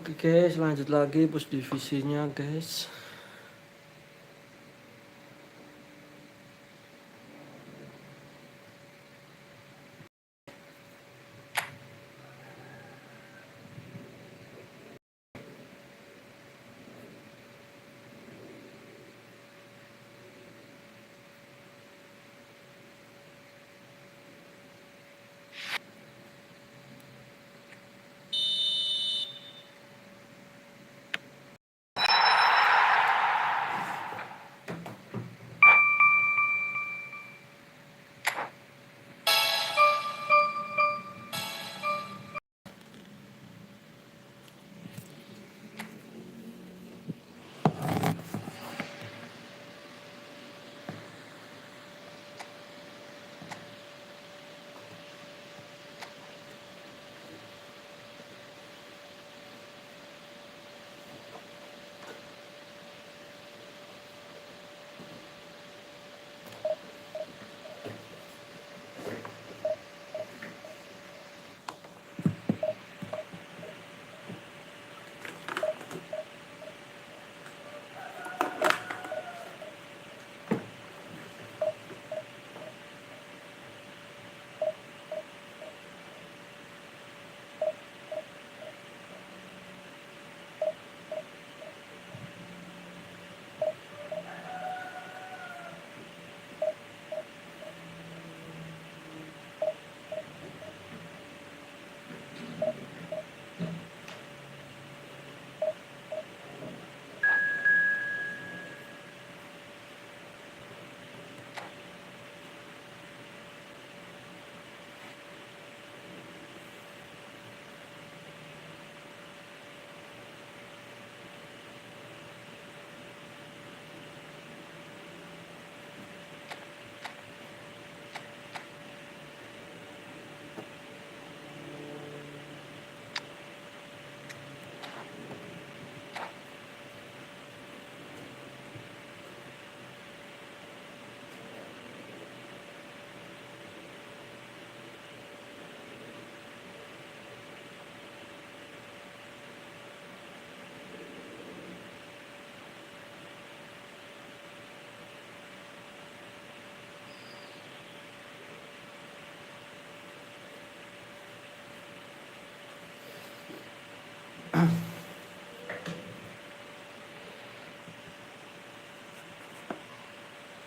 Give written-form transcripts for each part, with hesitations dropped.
Oke guys, lanjut lagi push divisinya guys.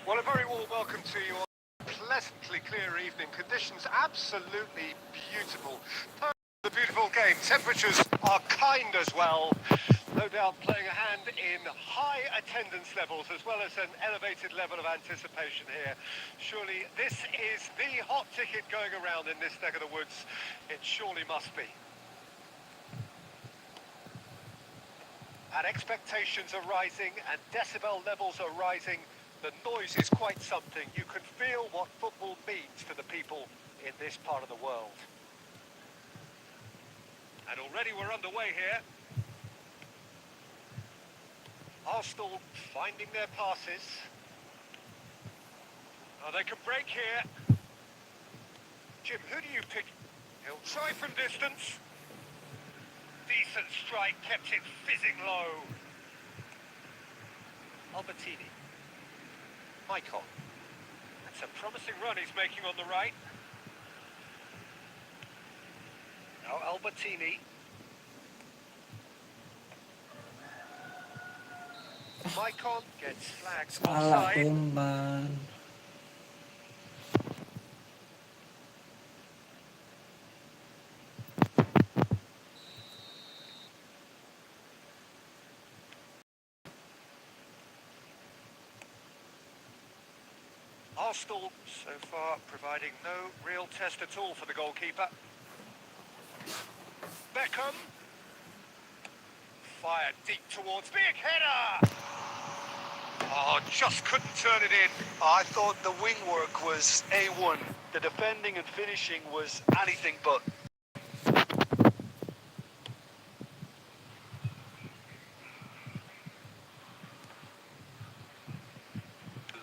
Well, a very warm welcome to you on a pleasantly clear evening. Conditions absolutely beautiful. A beautiful game. Temperatures are kind as well. No doubt playing a hand in high attendance levels as well as an elevated level of anticipation here. Surely this is the hot ticket going around in this neck of the woods. It surely must be. And expectations are rising and decibel levels are rising. The noise is quite something. You can feel what football means to the people in this part of the world. And already we're underway here. Arsenal finding their passes. Oh, they can break here. Jim, who do you pick? He'll try from distance. Decent strike, kept it fizzing low. Albertini. Maicon. That's a promising run he's making on the right. Now Albertini. Maicon gets flagged Salah offside. umpan. Arsenal so far providing no real test at all for the goalkeeper. Beckham. Fired deep towards big header. Oh, just couldn't turn it in. I thought the wing work was A1. The defending and finishing was anything but.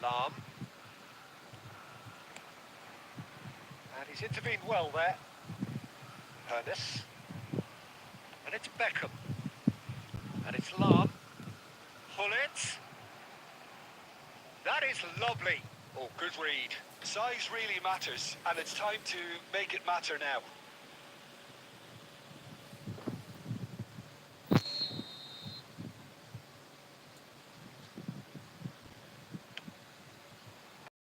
Lam. And he's intervened well there. Ernest. And it's Beckham. And it's Lam. Pull it. That is lovely. Oh, good read. Size really matters, and it's time to make it matter now.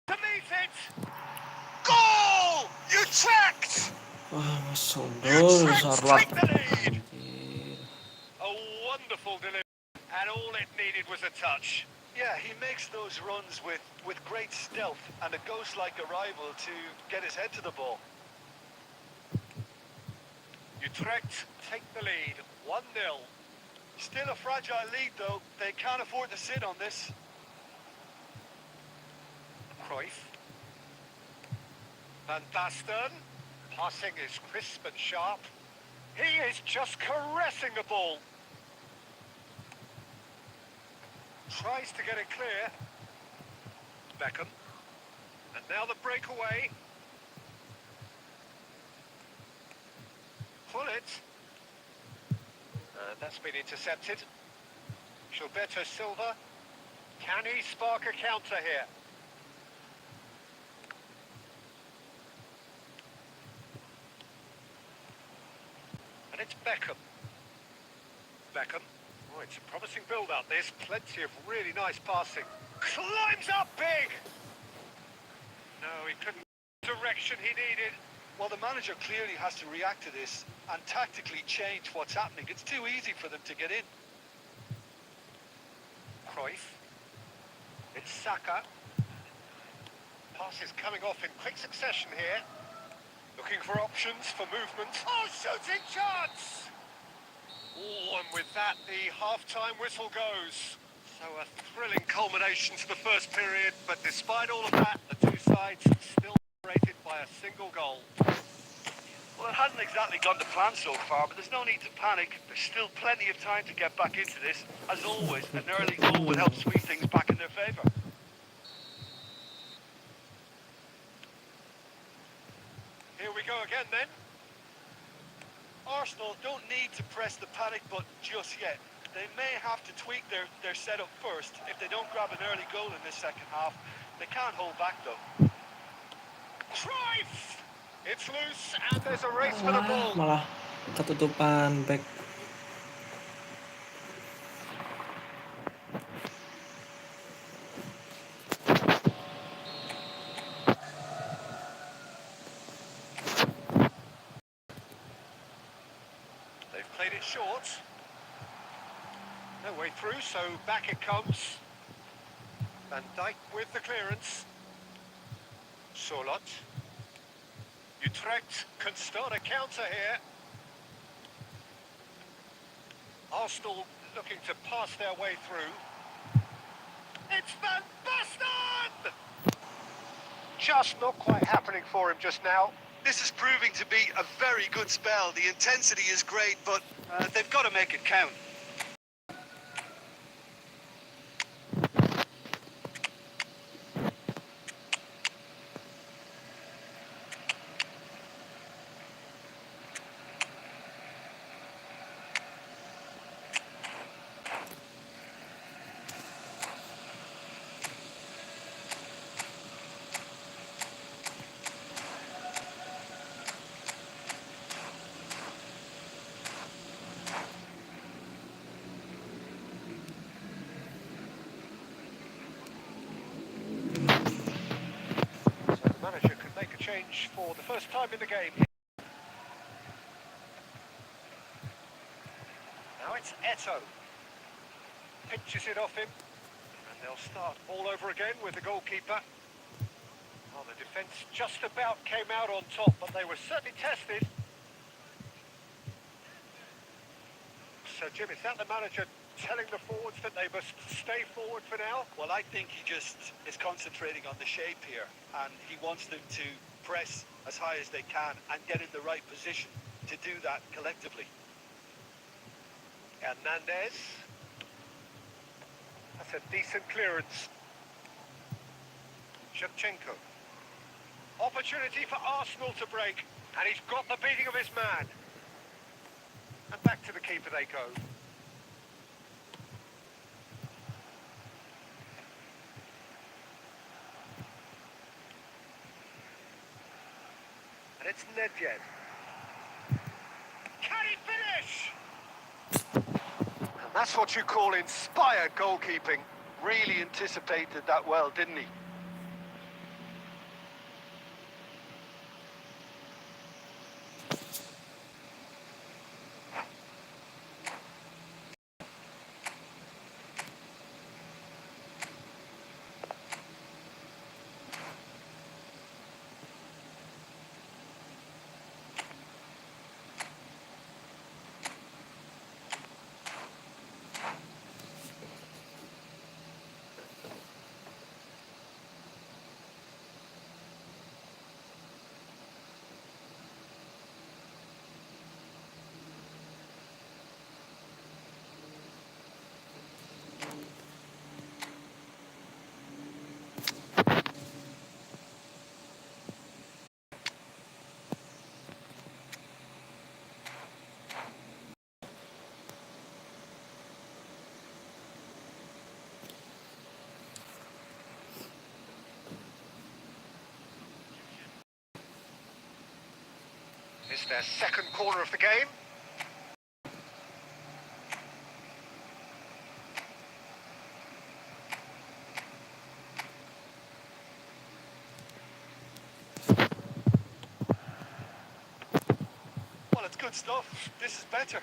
To meet it. Goal! You checked! Wah, masuk You gol checked! Sarlat. Take the lead! Anjir. A wonderful delivery. And all it needed was a touch. Yeah, he makes those runs with great stealth and a ghost-like arrival to get his head to the ball. Utrecht take the lead, 1-0. Still a fragile lead, though. They can't afford to sit on this. Cruyff. Van Basten. Passing is crisp and sharp. He is just caressing the ball. Tries to get it clear. Beckham. And now the breakaway. Pull it. That's been intercepted. Gilberto Silva. Can he spark a counter here? And it's Beckham. Beckham. Oh, it's a promising build-up, this. Plenty of really nice passing. Climbs up big! No, he couldn't get the direction he needed. Well, the manager clearly has to react to this and tactically change what's happening. It's too easy for them to get in. Cruyff. It's Saka. Pass is coming off in quick succession here. Looking for options for movement. Oh, shooting chance! Oh, and with that, the half-time whistle goes. So a thrilling culmination to the first period, but despite all of that, the two sides still separated by a single goal. Well, it hasn't exactly gone to plan so far, but there's no need to panic. There's still plenty of time to get back into this. As always, an early goal will help swing things back in their favour. Here we go again then. Arsenal don't need to press the panic button just yet. They may have to tweak their setup first. If they don't grab an early goal in this second half, they can't hold back though. Cruyff! It's loose and there's a race for the Wah, ball. malah ketutupan back. They've played it short. No way through, so back it comes. Van Dijk with the clearance. Solot. Utrecht can start a counter here. Arsenal looking to pass their way through. It's Van Basten! Just not quite happening for him just now. This is proving to be a very good spell. The intensity is great, but they've got to make it count. So the manager can make a change for the first time in the game. Now it's Eto. Pinches it off him. And they'll start all over again with the goalkeeper. Well, the defence just about came out on top, but they were certainly tested. So, Jim, is that the manager telling the forwards that they must stay forward for now? Well, I think he just is concentrating on the shape here, and he wants them to press as high as they can and get in the right position to do that collectively. Hernandez. That's a decent clearance. Shevchenko. Opportunity for Arsenal to break, and he's got the beating of his man. And back to the keeper they go. it's net yet. Can he finish? And that's what you call inspired goalkeeping. Really anticipated that well, didn't he? It's their second corner of the game. Well, it's good stuff. This is better.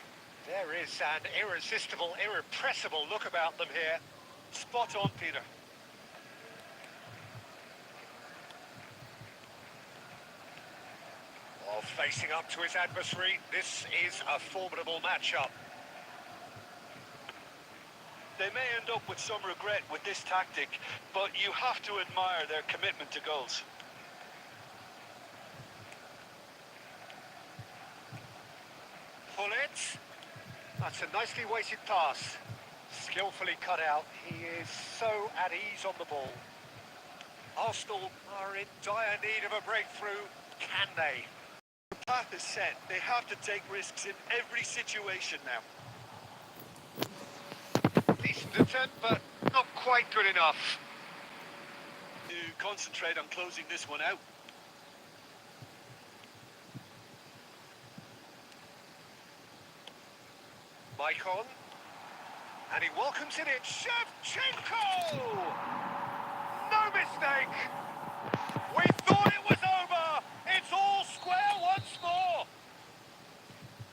There is an irresistible, irrepressible look about them here. Spot on, Peter. While facing up to his adversary, this is a formidable matchup. They may end up with some regret with this tactic, but you have to admire their commitment to goals. Pull it. That's a nicely weighted pass. Skillfully cut out. He is so at ease on the ball. Arsenal are in dire need of a breakthrough. Can they? The path is set. They have to take risks in every situation now. Decent attempt, but not quite good enough. To concentrate on closing this one out. Maicon. And he welcomes it in. Shevchenko! No mistake! We thought it was over! It's all square once more!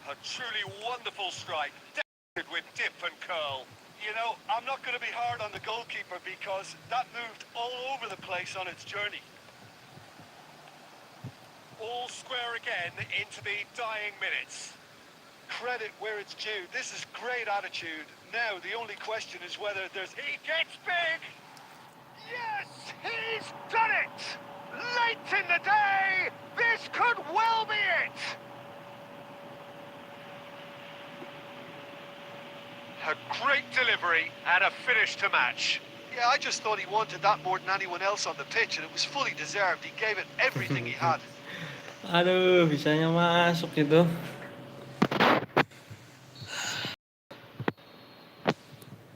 A truly wonderful strike, decorated with dip and curl. You know, I'm not going to be hard on the goalkeeper because that moved all over the place on its journey. All square again into the dying minutes. Credit where it's due. This is great attitude. Now, the only question is whether there's... He gets big! Yes, he's done it! Late in the day, this could well be it! A great delivery and a finish to match. Yeah, I just thought he wanted that more than anyone else on the pitch, and it was fully deserved. He gave it everything he had. Aduh, bisanya masuk gitu.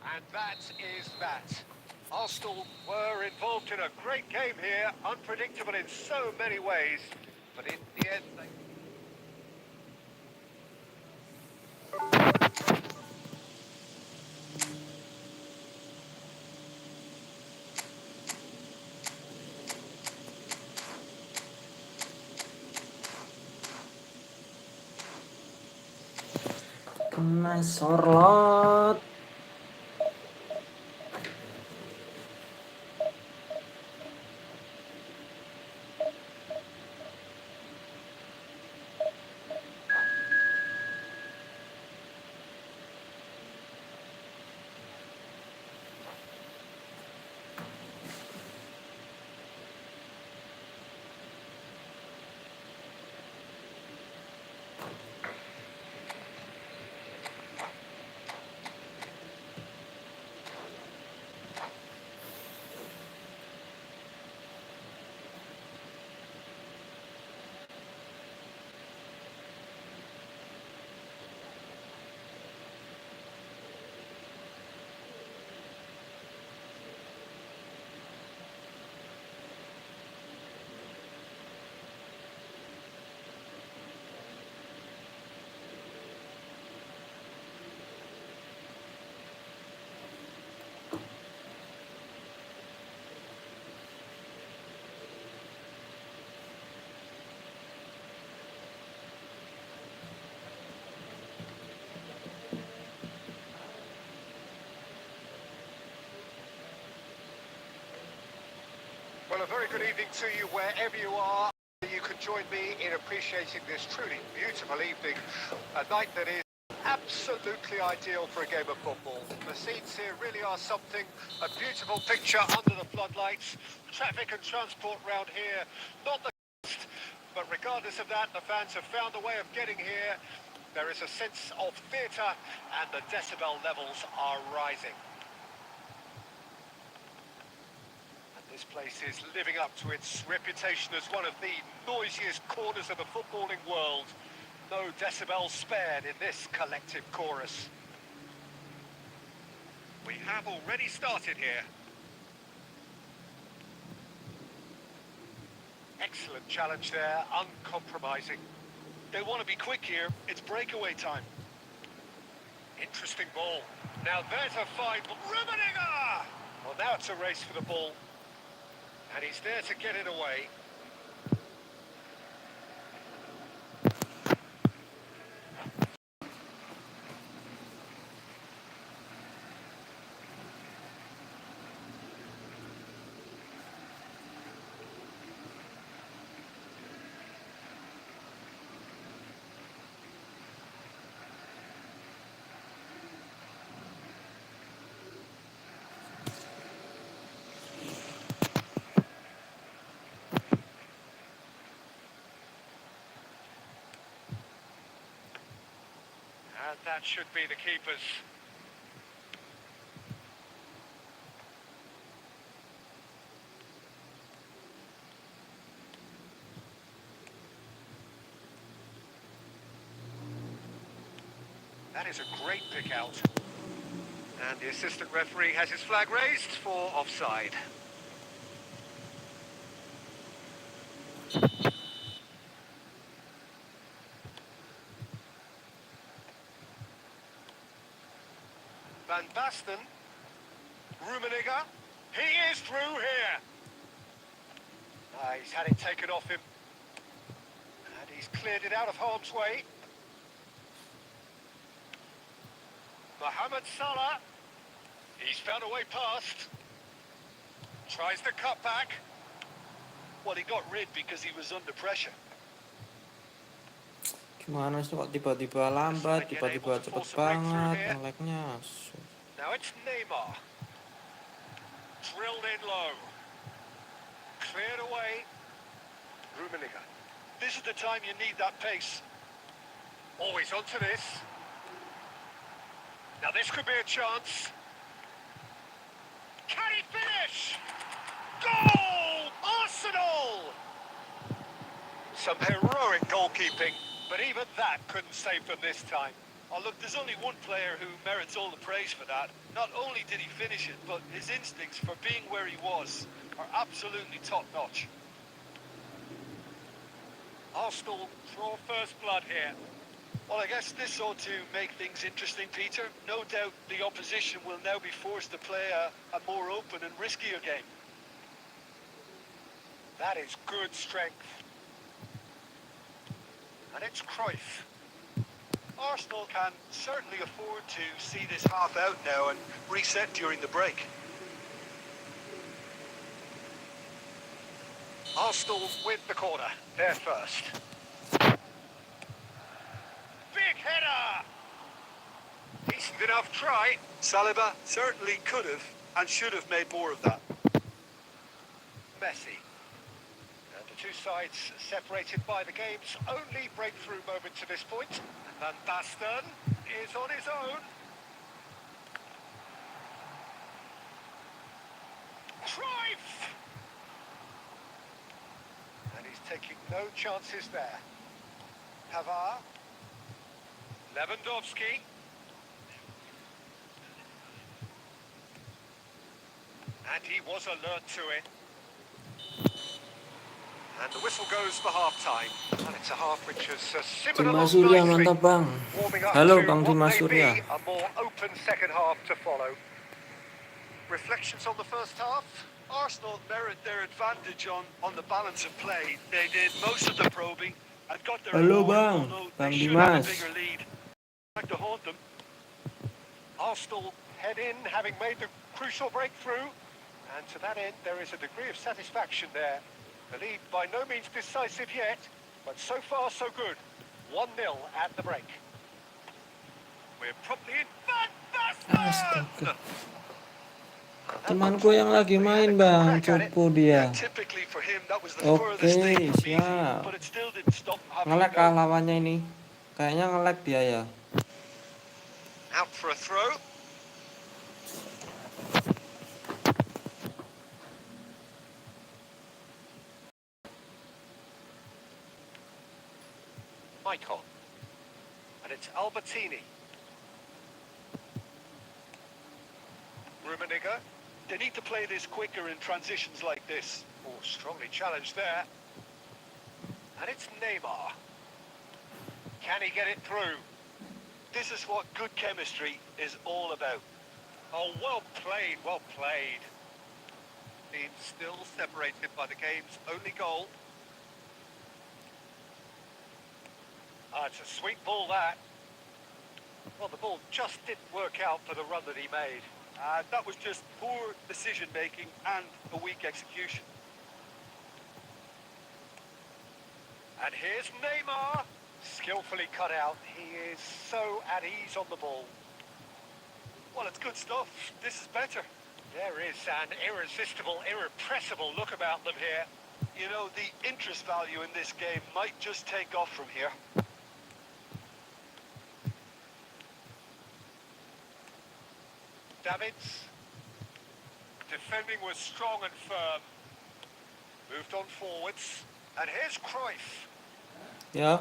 And that is that. Arsenal were involved in a great game here, unpredictable in so many ways, but in the end they... Kena sorlot. Well, a very good evening to you wherever you are. You can join me in appreciating this truly beautiful evening, a night that is absolutely ideal for a game of football. The scenes here really are something, a beautiful picture under the floodlights. Traffic and transport round here, not the best, but regardless of that, the fans have found a way of getting here. There is a sense of theatre and the decibel levels are rising. This place is living up to its reputation as one of the noisiest corners of the footballing world. No decibels spared in this collective chorus. We have already started here. Excellent challenge there, uncompromising. They want to be quick here. It's breakaway time. Interesting ball. Now there's a fine... Rummenigge! Well, now it's a race for the ball. And he's there to get it away. And that should be the keeper's. That is a great pick out. And the assistant referee has his flag raised for offside. Van Basten, Rummenigge, he is through here. He's had it taken off him. And he's cleared it out of harm's way. Mohamed Salah, he's found a way past. Tries the cut back. Well, he got rid because he was under pressure. Gimana sih kok tiba-tiba lambat, tiba-tiba cepet banget, nge-lag-nya. Now it's Neymar. Drilled in low. Cleared away. Rummenigge. This is the time you need that pace. Always onto this. Now this could be a chance. Can he finish? Goal! Arsenal! Some heroic goalkeeping, but even that couldn't save them this time. Oh, look, there's only one player who merits all the praise for that. Not only did he finish it, but his instincts for being where he was are absolutely top-notch. Arsenal draw first blood here. Well, I guess this ought to make things interesting, Peter. No doubt the opposition will now be forced to play a more open and riskier game. That is good strength. And it's Cruyff. Arsenal can certainly afford to see this half out now and reset during the break. Arsenal win the corner. They're first. Big header! Decent enough try. Saliba certainly could have and should have made more of that. Messi. And the two sides separated by the game's only breakthrough moment to this point. Van Basten is on his own. Cruyff! And he's taking no chances there. Pavard. Lewandowski. And he was alert to it. And the whistle goes for half-time. And it's a half which has simmered Dimas along Surya, nicely, mantap bang. warming up Halo to Bang what Dimas may Surya. be a more open second half to follow. Reflections on the first half? Arsenal merit their advantage on the balance of play. They did most of the probing and got their Halo reward, Bang, although Bang they should have a Dimas. bigger lead. Back to haunt them. Arsenal head in, having made the crucial breakthrough. And to that end, there is a degree of satisfaction there. The lead by no means decisive yet, but so far so good. 1-0 at the break. We're properly in. Fantastic! Astaga. Temanku yang lagi main bang, cupu Yeah, dia. typically for him that was the furthest Oke, thing from easy, siap. but it still didn't stop him having Nge-lag a go. lawannya ini. Kayaknya nge-lag dia ya. Out for a throw. Michael. And it's Albertini. Rummenigge. They need to play this quicker in transitions like this. Oh, strongly challenged there. And it's Neymar. Can he get it through? This is what good chemistry is all about. Oh, well played, well played. Team still separated by the game's only goal. Ah, it's a sweet ball, that. Well, the ball just didn't work out for the run that he made. That was just poor decision-making and a weak execution. And here's Neymar. Skillfully cut out. He is so at ease on the ball. Well, it's good stuff. This is better. There is an irresistible, irrepressible look about them here. You know, the interest value in this game might just take off from here. Davids. Defending was strong and firm. Moved on forwards. And here's Cruyff. Ya,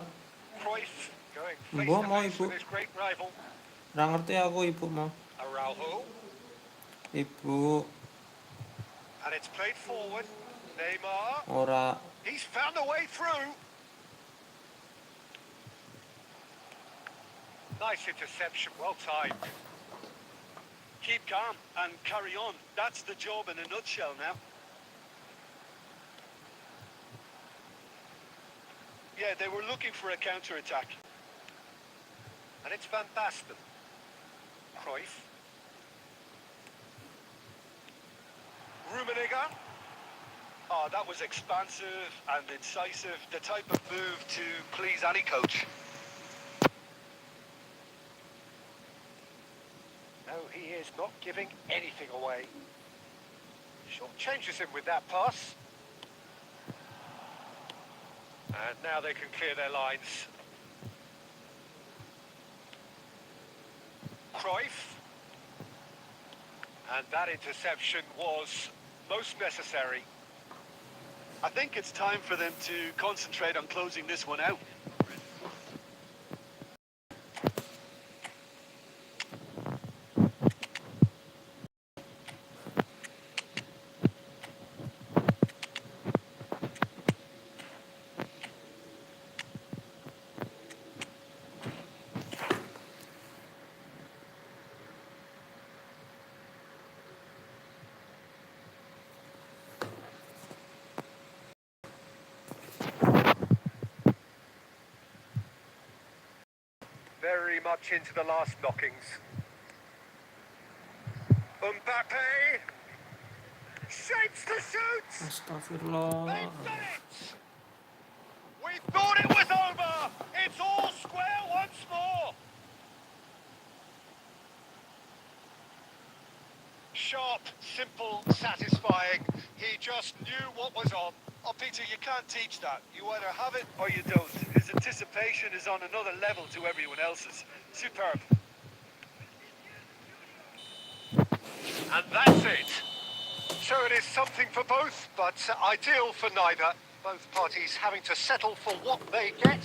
Cruyff going Ibu mau, face to face Ibu. with his great rival. nggak ngerti aku ibu mau. Araujo. Ibu, And it's played forward. Neymar. ora. He's found a way through. Nice interception, well timed. Keep calm and carry on. That's the job in a nutshell now. Yeah, they were looking for a counter-attack. And it's Van Basten. Cruyff. Rummenigge. Oh, that was expansive and incisive. The type of move to please any coach. No, he is not giving anything away. Short changes him with that pass. And now they can clear their lines. Cruyff. And that interception was most necessary. I think it's time for them to concentrate on closing this one out. Very much into the last knockings. Mbappe shapes to shoot. Astagfirullah. They've done it. We thought it was over. It's all square once more. Sharp, simple, satisfying. He just knew what was on. Oh, Peter, you can't teach that. You either have it or you don't. His anticipation is on another level to everyone else's. Superb. And that's it. So it is something for both, but ideal for neither. Both parties having to settle for what they get.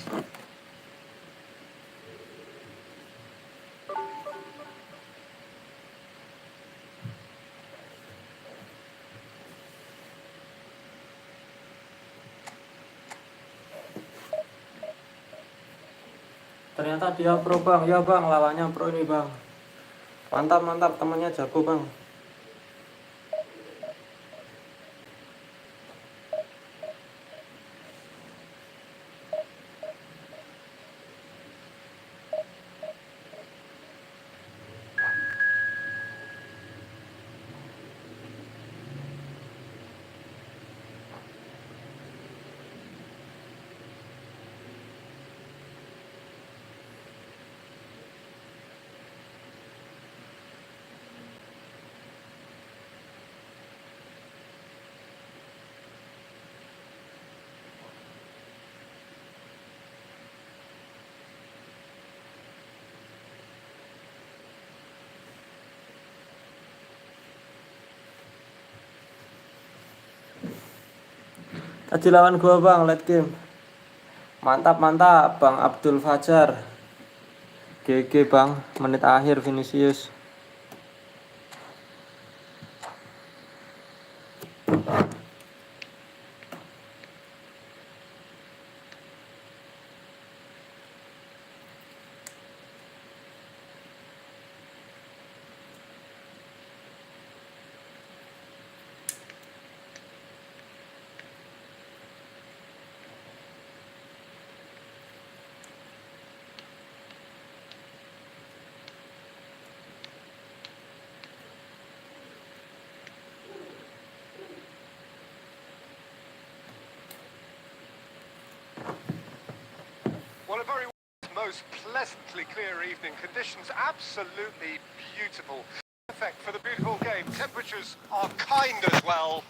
Ternyata dia pro bang, ya bang, lawannya pro ini bang. Mantap mantap, temannya jago bang. Tadi lawan gua bang, late game. Mantap mantap Bang Abdul Fajar. GG bang, menit akhir Vinicius. Well, a very most pleasantly clear evening. Conditions absolutely beautiful. Perfect for the beautiful game. Temperatures are kind as well.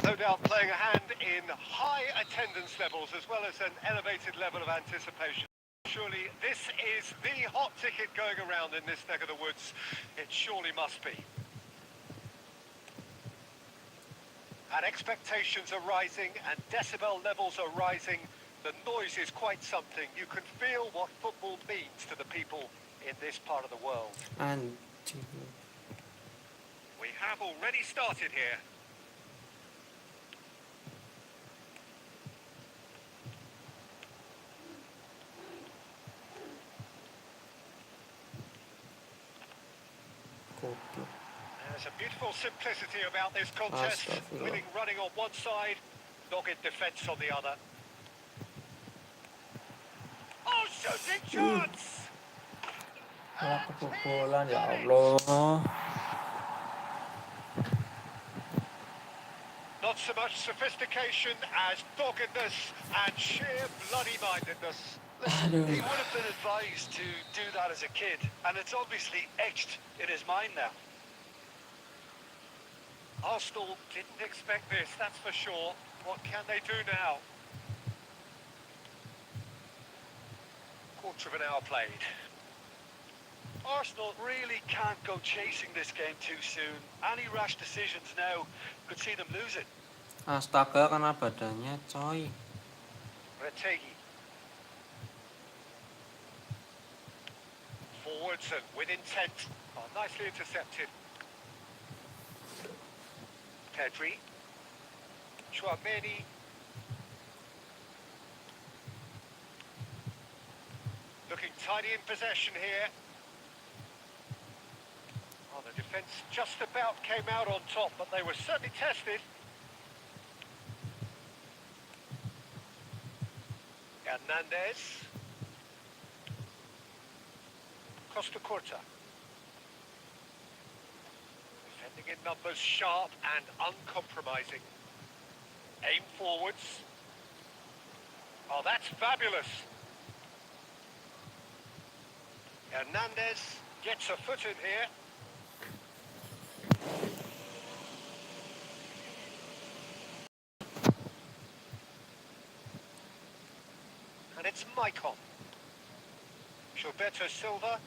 No doubt playing a hand in high attendance levels as well as an elevated level of anticipation. Surely this is the hot ticket going around in this neck of the woods. It surely must be. And expectations are rising and decibel levels are rising. The noise is quite something. You can feel what football means to the people in this part of the world. Anjing. We have already started here. Goblok. There's a beautiful simplicity about this contest. Astagfirullah. Winning running on one side, dogged defence on the other. Oh, shooting chance! Malah kebobolan ya Allah. Not so much sophistication as doggedness and sheer bloody-mindedness. Listen, he would have been advised to do that as a kid, and it's obviously etched in his mind now. Arsenal didn't expect this, that's for sure. What can they do now? Quarter of an hour played. Arsenal really can't go chasing this game too soon. Any rash decisions now could see them lose it. Astaga, kena badannya coy. Retegi. Forwards and with intent. Oh, nicely intercepted. Pedri. Chouameni. Looking tidy in possession here. Oh, the defence just about came out on top, but they were certainly tested. Hernandez. Costa Curta. Defending in numbers, sharp and uncompromising. Aim forwards. Oh, that's fabulous. Hernandez gets a foot in here. And it's Maicon. Gilberto Silva.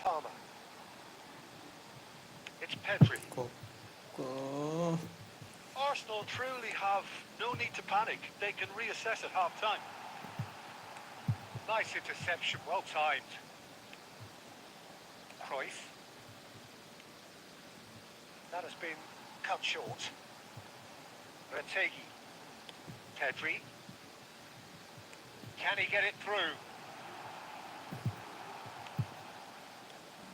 Palmer. It's Pedri. Goblok. Arsenal truly have no need to panic. They can reassess at half-time. Nice interception, well timed. Cruyff. That has been cut short. Retegi. Pedri. Can he get it through?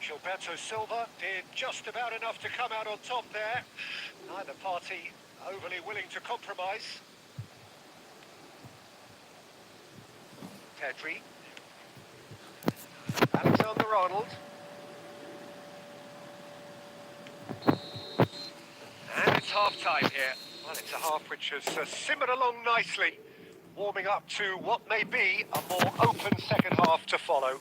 Gilberto Silva did just about enough to come out on top there. Neither party overly willing to compromise. Pedri. Alexander-Arnold. And it's half-time here. Well, it's a half which has simmered along nicely, warming up to what may be a more open second half to follow.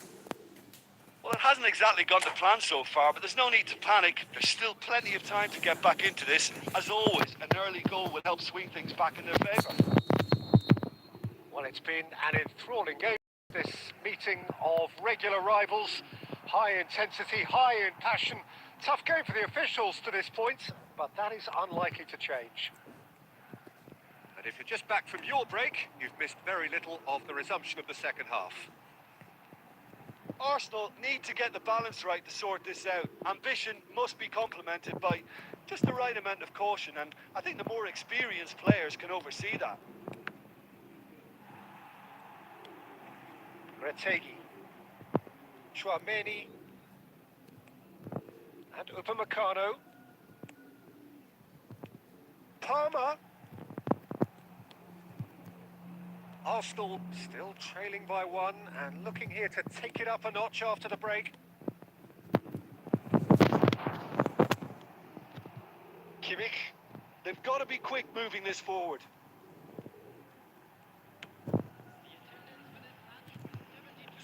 Well, it hasn't exactly gone to plan so far, but there's no need to panic. There's still plenty of time to get back into this. As always, an early goal will help swing things back in their favour. Well, it's been an enthralling game, this meeting of regular rivals. High intensity, high in passion. Tough game for the officials to this point, but that is unlikely to change. And if you're just back from your break, you've missed very little of the resumption of the second half. Arsenal need to get the balance right to sort this out. Ambition must be complemented by just the right amount of caution, and I think the more experienced players can oversee that. Retegi, Chouameni, and Upamecano. Palmer. Arsenal still trailing by one and looking here to take it up a notch after the break. Kimmich, they've got to be quick moving this forward.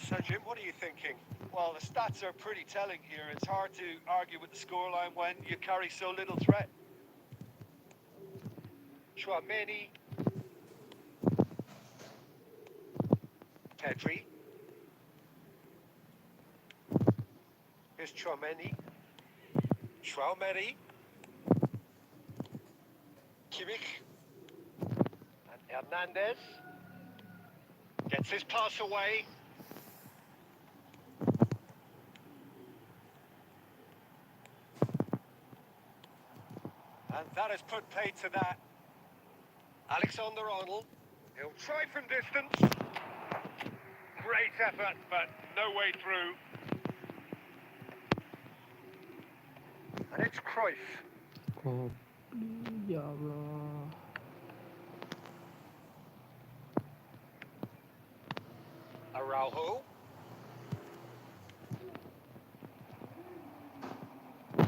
So Jim, what are you thinking? Well, the stats are pretty telling here. It's hard to argue with the scoreline when you carry so little threat. Chouameni. Pedri. Here's Chouameni. Chouameni. Kimmich, And Hernandez. Gets his pass away. And that has put paid to that. Alexander-Arnold. He'll try from distance. Great effort, but no way through. And it's Cruyff. Oh, ya Allah. Araujo.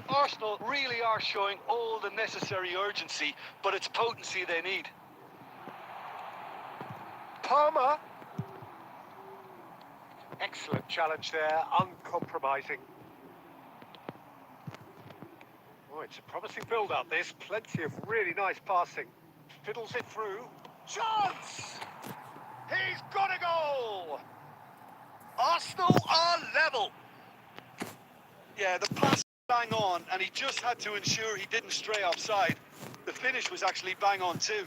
Arsenal really are showing all the necessary urgency, but it's potency they need. Palmer. Excellent challenge there, uncompromising. Oh, it's a promising build-up, this. Plenty of really nice passing. Fiddles it through. Chance! He's got a goal! Arsenal are level. Yeah, the pass was bang on, and he just had to ensure he didn't stray offside. The finish was actually bang on too.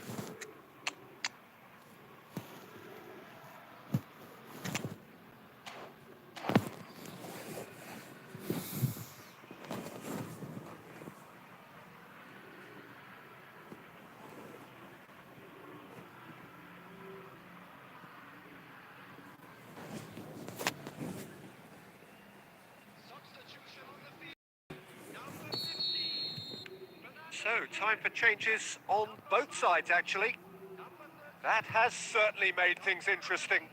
So, time for changes on both sides, actually. That has certainly made things interesting.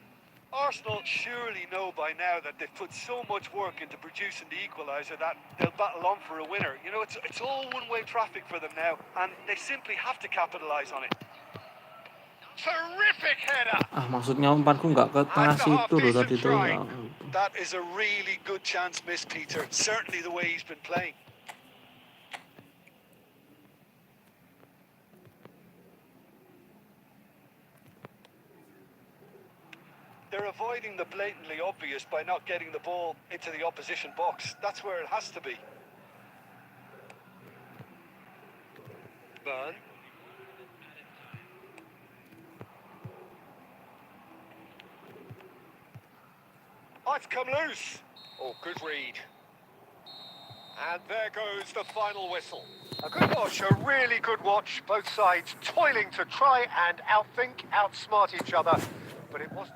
Arsenal surely know by now that they've put so much work into producing the equaliser that they'll battle on for a winner. You know, it's all one-way traffic for them now, and they simply have to capitalise on it. Terrific header! Maksudnya umpanku nggak ke tengah That's a situ loh half-decent tadi tuh. try. Ya. That is a really good chance missed, Peter. Certainly the way he's been playing. They're avoiding the blatantly obvious by not getting the ball into the opposition box. That's where it has to be. Burn. Oh, it's come loose. Oh, good read. And there goes the final whistle. A good watch, a really good watch. Both sides toiling to try and outthink, outsmart each other. But it wasn't.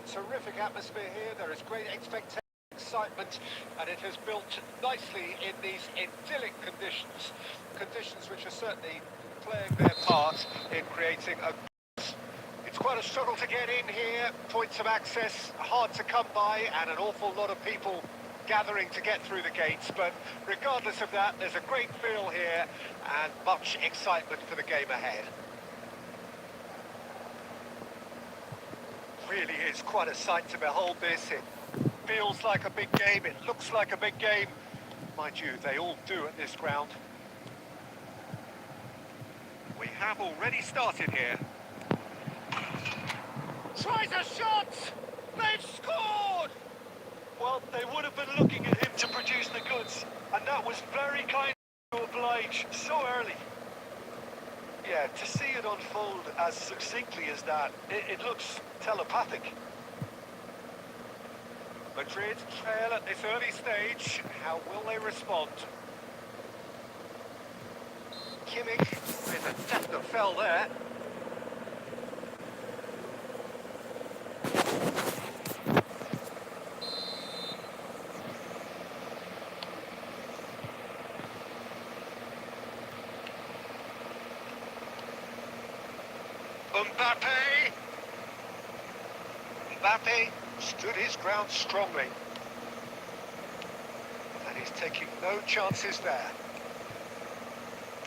terrific atmosphere here. There is great expectation, excitement, and it has built nicely in these idyllic conditions. Conditions which are certainly playing their part in creating a... It's quite a struggle to get in here. Points of access hard to come by, and an awful lot of people gathering to get through the gates. But regardless of that, there's a great feel here and much excitement for the game ahead. Really is quite a sight to behold this. It feels like a big game, it looks like a big game. Mind you, they all do at this ground. We have already started here. Tries a shot! They've scored! Well, they would have been looking at him to produce the goods, and that was very kind to oblige so early. Yeah, to see it unfold as succinctly as that, it looks telepathic. Madrid trail at this early stage. How will they respond? Kimmich with a definite fell there. Mbappe stood his ground strongly. And he's taking no chances there.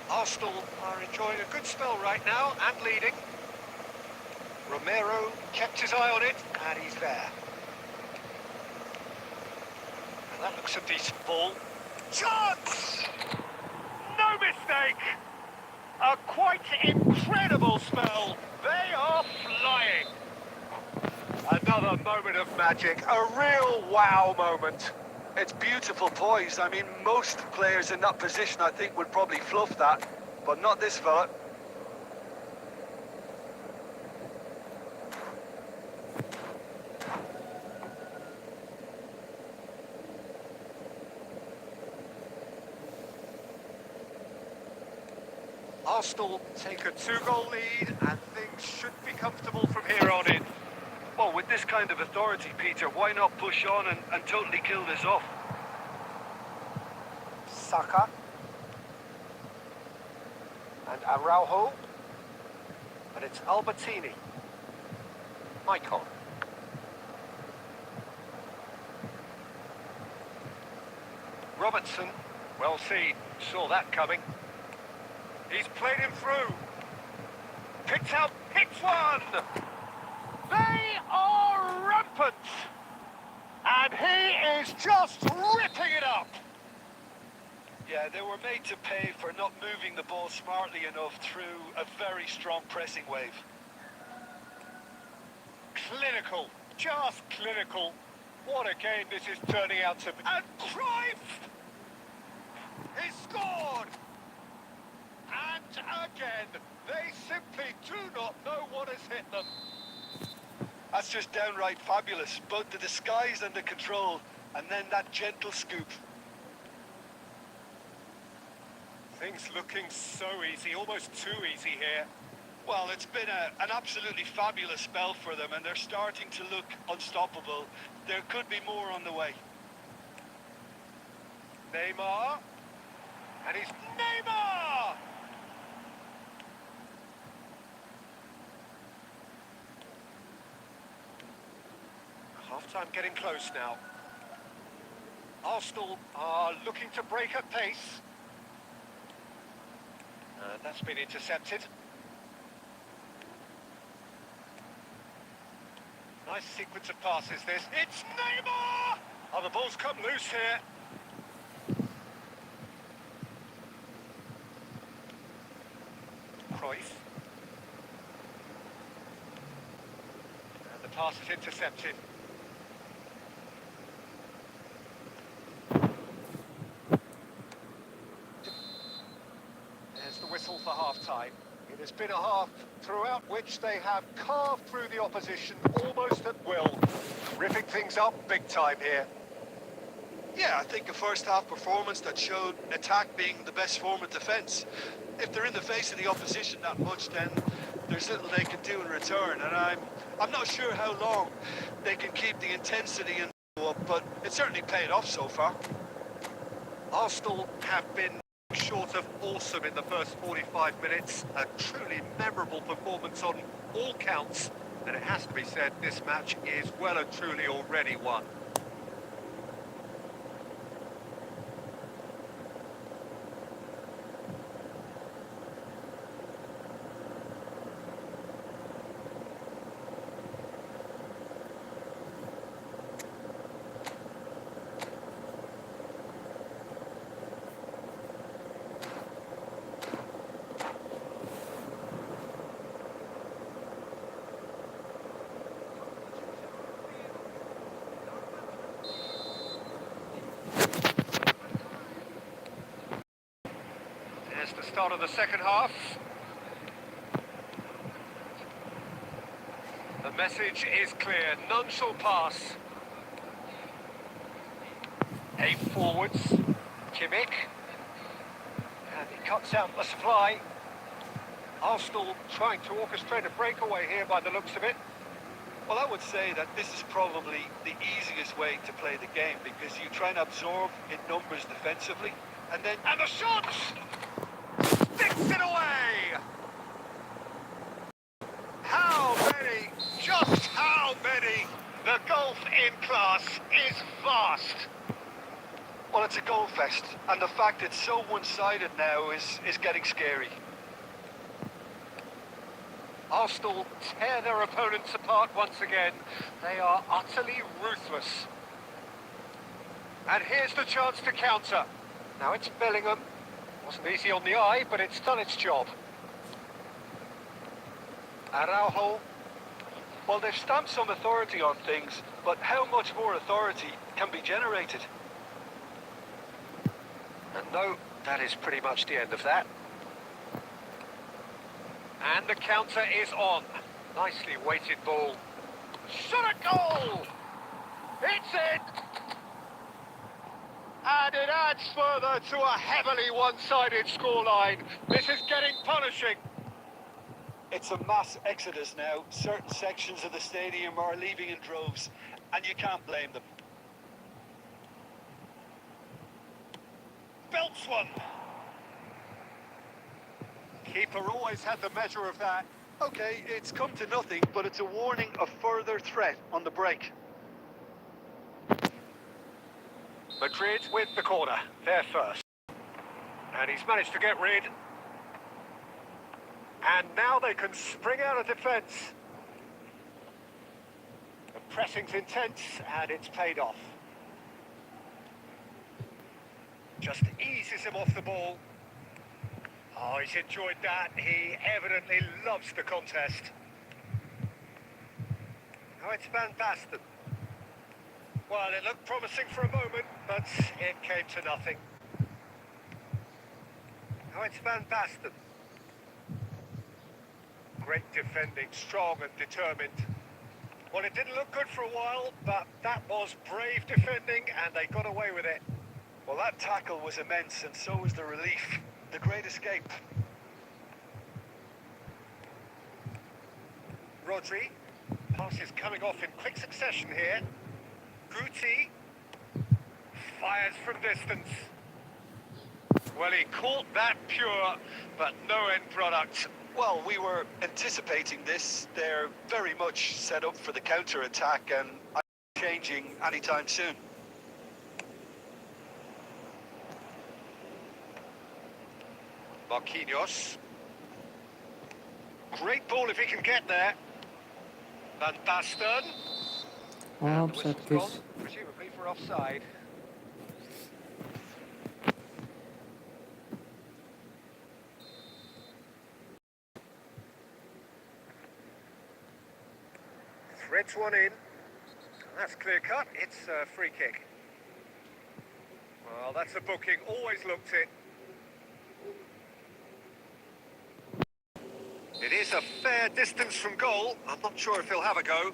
Arsenal are enjoying a good spell right now and leading. Romero kept his eye on it and he's there. And that looks a decent ball. Chance! No mistake! A quite incredible spell. They are flying. Another moment of magic, a real wow moment. It's beautiful poise. I mean, most players in that position, I think, would probably fluff that, but not this fella. Arsenal take a 2-goal lead and things should be comfortable from here on in. Well, with this kind of authority, Peter, why not push on and totally kill this off? Saka. And Araujo. And it's Albertini. Maicon. Robertson. Well seen. Saw that coming. He's played him through. Picked out, hits one! They are rampant! And he is just ripping it up! Yeah, they were made to pay for not moving the ball smartly enough through a very strong pressing wave. Clinical, just clinical. What a game this is turning out to be. And Cruyff! He scored! And again, they simply do not know what has hit them. That's just downright fabulous. Both the disguise and the control, and then that gentle scoop. Things looking so easy, almost too easy here. Well, it's been an absolutely fabulous spell for them, and they're starting to look unstoppable. There could be more on the way. Neymar. And he's Neymar! Half-time getting close now. Arsenal are looking to break at pace. And that's been intercepted. Nice sequence of passes this. It's Neymar! Oh, the ball's come loose here. Cruyff. And the pass is intercepted. There's the whistle for half-time. It has been a half throughout which they have carved through the opposition almost at will. Ripping things up big time here. Yeah, I think a first-half performance that showed attack being the best form of defence. If they're in the face of the opposition that much, then there's little they can do in return, and I'm not sure how long they can keep the intensity and up, but it's certainly paid off so far. Arsenal have been short of awesome in the first 45 minutes. A truly memorable performance on all counts. And it has to be said, this match is well and truly already won. Here's the start of the second half. The message is clear, none shall pass. 8 forwards, Kimmich. And he cuts out the supply. Arsenal trying to orchestrate a breakaway here by the looks of it. Well, I would say that this is probably the easiest way to play the game, because you try and absorb in numbers defensively, and then... And the shot! Sticks it away! How many, just how many? The gulf in class is vast. Well, it's a goal fest, and the fact it's so one-sided now is getting scary. Arsenal tear their opponents apart once again. They are utterly ruthless. And here's the chance to counter. Now it's Bellingham. Wasn't easy on the eye, but it's done its job. Araujo. Well, they've stamped some authority on things, but how much more authority can be generated? And no, that is pretty much the end of that. And the counter is on. Nicely weighted ball. Shot a goal! It's it! And it adds further to a heavily one-sided scoreline. This is getting punishing. It's a mass exodus now. Certain sections of the stadium are leaving in droves, and you can't blame them. Belts one. Keeper always had the measure of that. Okay, it's come to nothing, but it's a warning of further threat on the break. Madrid with the corner. They're first. And he's managed to get rid. And now they can spring out of defence. The pressing's intense, and it's paid off. Just eases him off the ball. Oh, he's enjoyed that. He evidently loves the contest. Now it's Van Basten. Well, it looked promising for a moment, but it came to nothing. Now it's Van Basten. Great defending, strong and determined. Well, it didn't look good for a while, but that was brave defending, and they got away with it. Well, that tackle was immense, and so was the relief. The great escape. Rodri. Passes coming off in quick succession here. Guti. Fires from distance. Well, he caught that pure, but no end product. Well, we were anticipating this. They're very much set up for the counter-attack, and I'm changing anytime soon. Marquinhos. Great ball if he can get there. Van Basten. And the Offside, whistle's guys. gone, presumably for offside. Threads one in. That's clear cut. It's a free kick. Well, that's a booking. Always looked it. It is a fair distance from goal. I'm not sure if he'll have a go.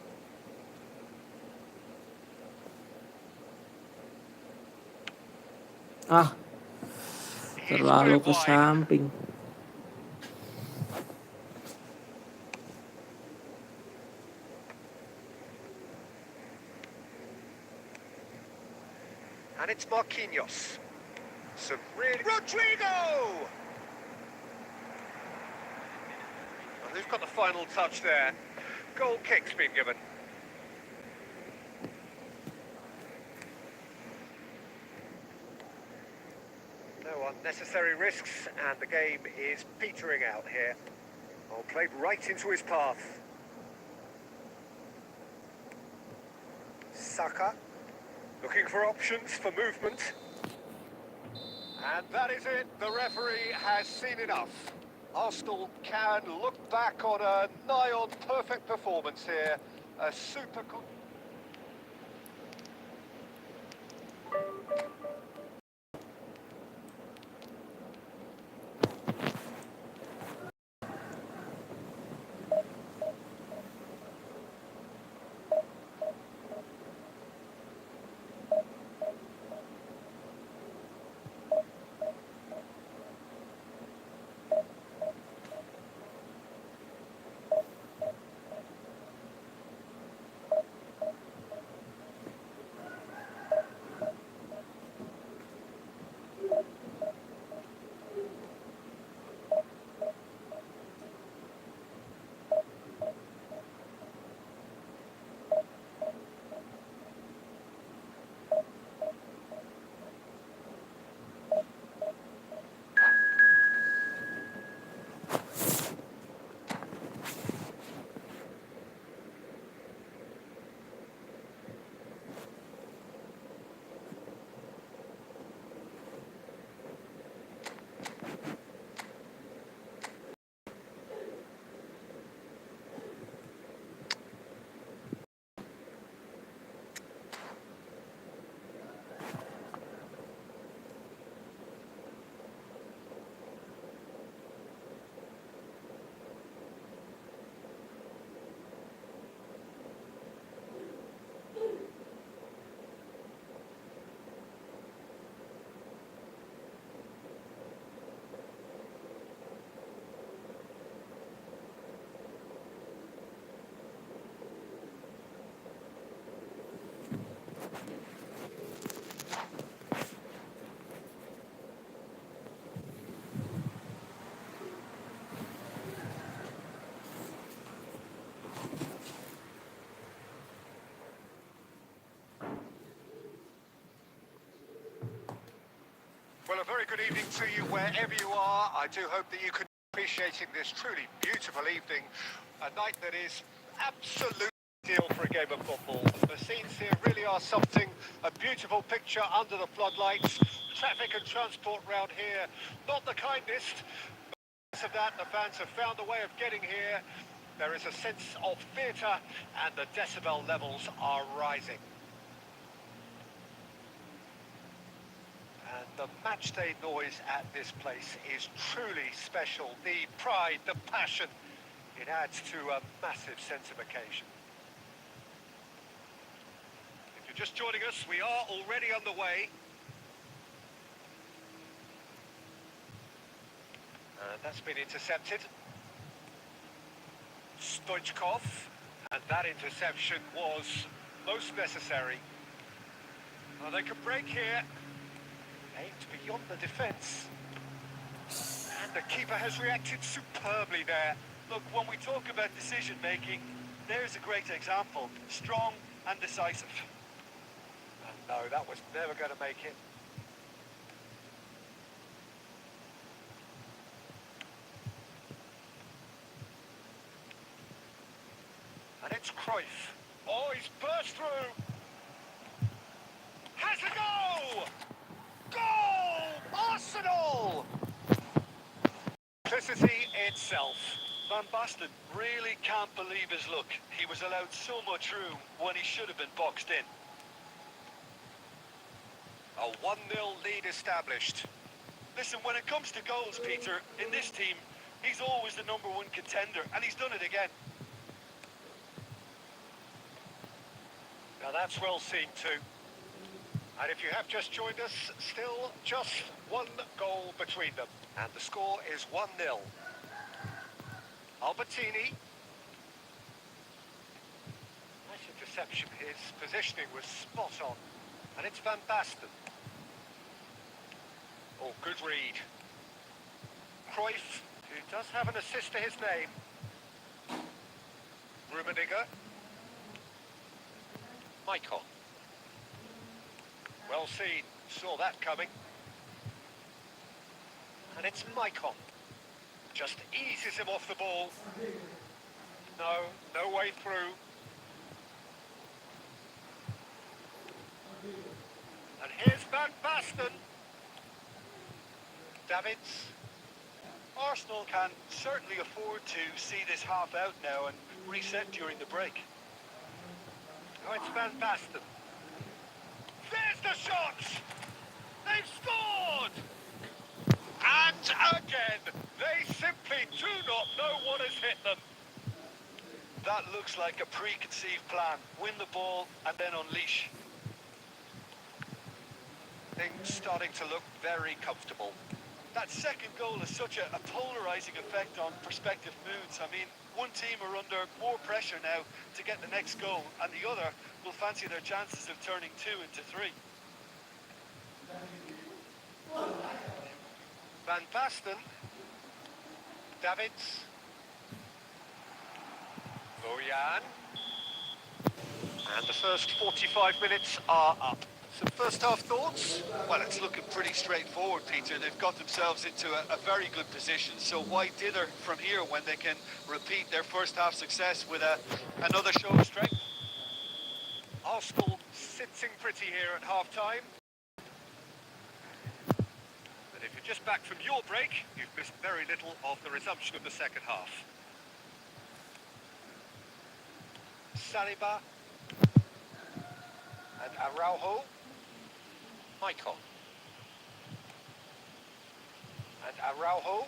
Ah, He's terlalu put ke it wide. samping. It's Marquinhos. Some really... Rodrigo! Well, who's got the final touch there? Goal kick's been given. No unnecessary risks, and the game is petering out here. Ball played right into his path. Saka, looking for options for movement. And that is it. The referee has seen enough. Arsenal can look back on a nigh-on perfect performance here. A super... Well, a very good evening to you wherever you are. I do hope that you can be appreciating this truly beautiful evening. A night that is absolutely ideal for a game of football. The scenes here really are something, a beautiful picture under the floodlights. Traffic and transport round here, not the kindest. Because of that, the fans have found a way of getting here. There is a sense of theatre and the decibel levels are rising. And the matchday noise at this place is truly special. The pride, the passion, it adds to a massive sense of occasion. If you're just joining us, we are already underway. And that's been intercepted. Stoichkov, and that interception was most necessary. Well, they could break here. Aimed beyond the defence. And the keeper has reacted superbly there. Look, when we talk about decision-making, there's a great example. Strong and decisive. And no, that was never going to make it. And it's Cruyff. Oh, he's burst through. Has a go! Goal! Arsenal! Simplicity itself. Van Basten really can't believe his luck. He was allowed so much room when he should have been boxed in. A 1-0 lead established. Listen, when it comes to goals, Peter, in this team, he's always the #1 contender, and he's done it again. Now that's well seen too. And if you have just joined us, still just one goal between them. And the score is 1-0. Albertini. Nice interception. His positioning was spot on. And it's Van Basten. Good read. Cruyff, who does have an assist to his name. Rummenigge. Michael. Well seen. Saw that coming. And it's Michael. Just eases him off the ball. No way through. And here's Van Basten. Davids. Arsenal can certainly afford to see this half out now and reset during the break. Oh, it's Van Basten. There's the shot! They've scored! And again, they simply do not know what has hit them. That looks like a preconceived plan. Win the ball and then unleash. Things starting to look very comfortable. That second goal has such a polarising effect on prospective moods. I mean, one team are under more pressure now to get the next goal, and the other will fancy their chances of turning 2 into 3. Van Basten. Davids. Bojan. And the first 45 minutes are up. Some first half thoughts? Well, it's looking pretty straightforward, Peter. They've got themselves into a very good position, so why dither from here when they can repeat their first half success with another show of strength? Arsenal sitting pretty here at half-time. But if you're just back from your break, you've missed very little of the resumption of the second half. Saliba. And Araujo. Michael. And Araujo.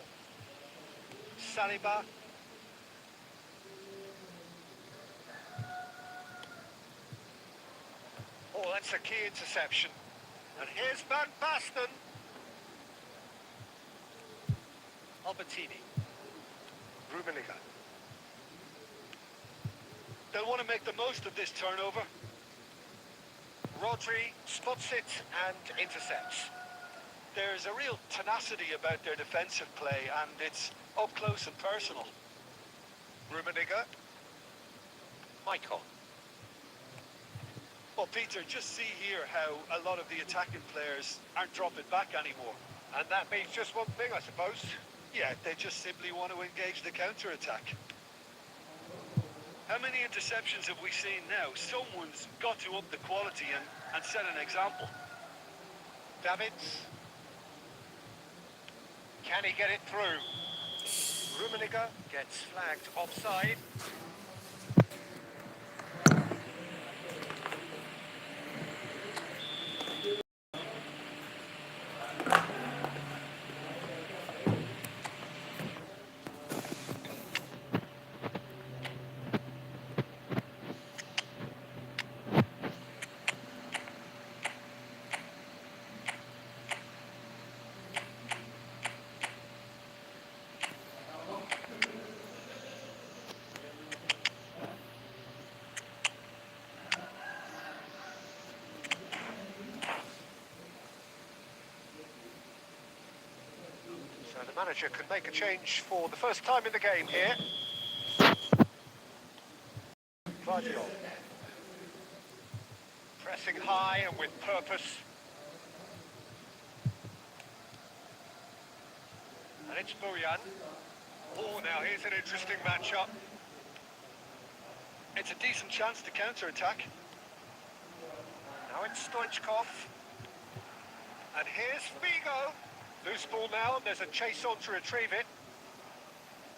Saliba. Oh, that's a key interception. And here's Van Basten. Albertini. Rummenigge. They'll want to make the most of this turnover. Rodri spots it and intercepts. There's a real tenacity about their defensive play, and it's up close and personal. Rummenigge. Michael. Well, Peter, just see here how a lot of the attacking players aren't dropping back anymore. And that means just one thing, I suppose. Yeah, they just simply want to engage the counter-attack. How many interceptions have we seen now? Someone's got to up the quality and set an example. Davids. Can he get it through? Rummenigge gets flagged offside. So the manager can make a change for the first time in the game here. Claudio. Pressing high and with purpose. And it's Bojan. Oh, now here's an interesting matchup. It's a decent chance to counter-attack. Now it's Stoichkov. And here's Figo. Loose ball now, and there's a chase on to retrieve it.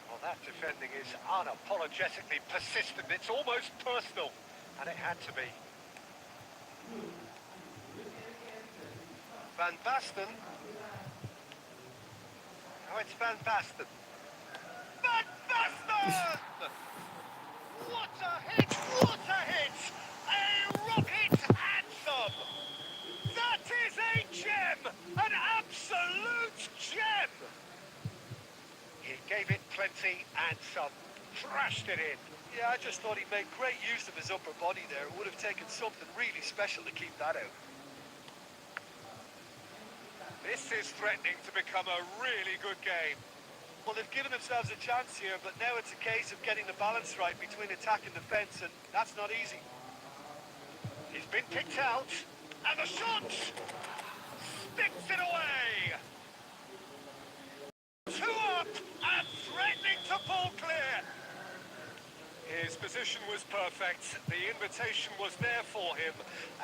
Well, that defending is unapologetically persistent. It's almost personal, and it had to be. Van Basten. Oh, it's Van Basten. Van Basten! What a hit! What a hit! A rocket anthem! That is a gem! An absolute gem! He gave it plenty and some. Thrashed it in. Yeah, I just thought he made great use of his upper body there. It would have taken something really special to keep that out. This is threatening to become a really good game. Well, they've given themselves a chance here, but now it's a case of getting the balance right between attack and defence, and that's not easy. He's been picked out, and the shot sticks it away. 2 up and threatening to pull clear. His position was perfect, the invitation was there for him,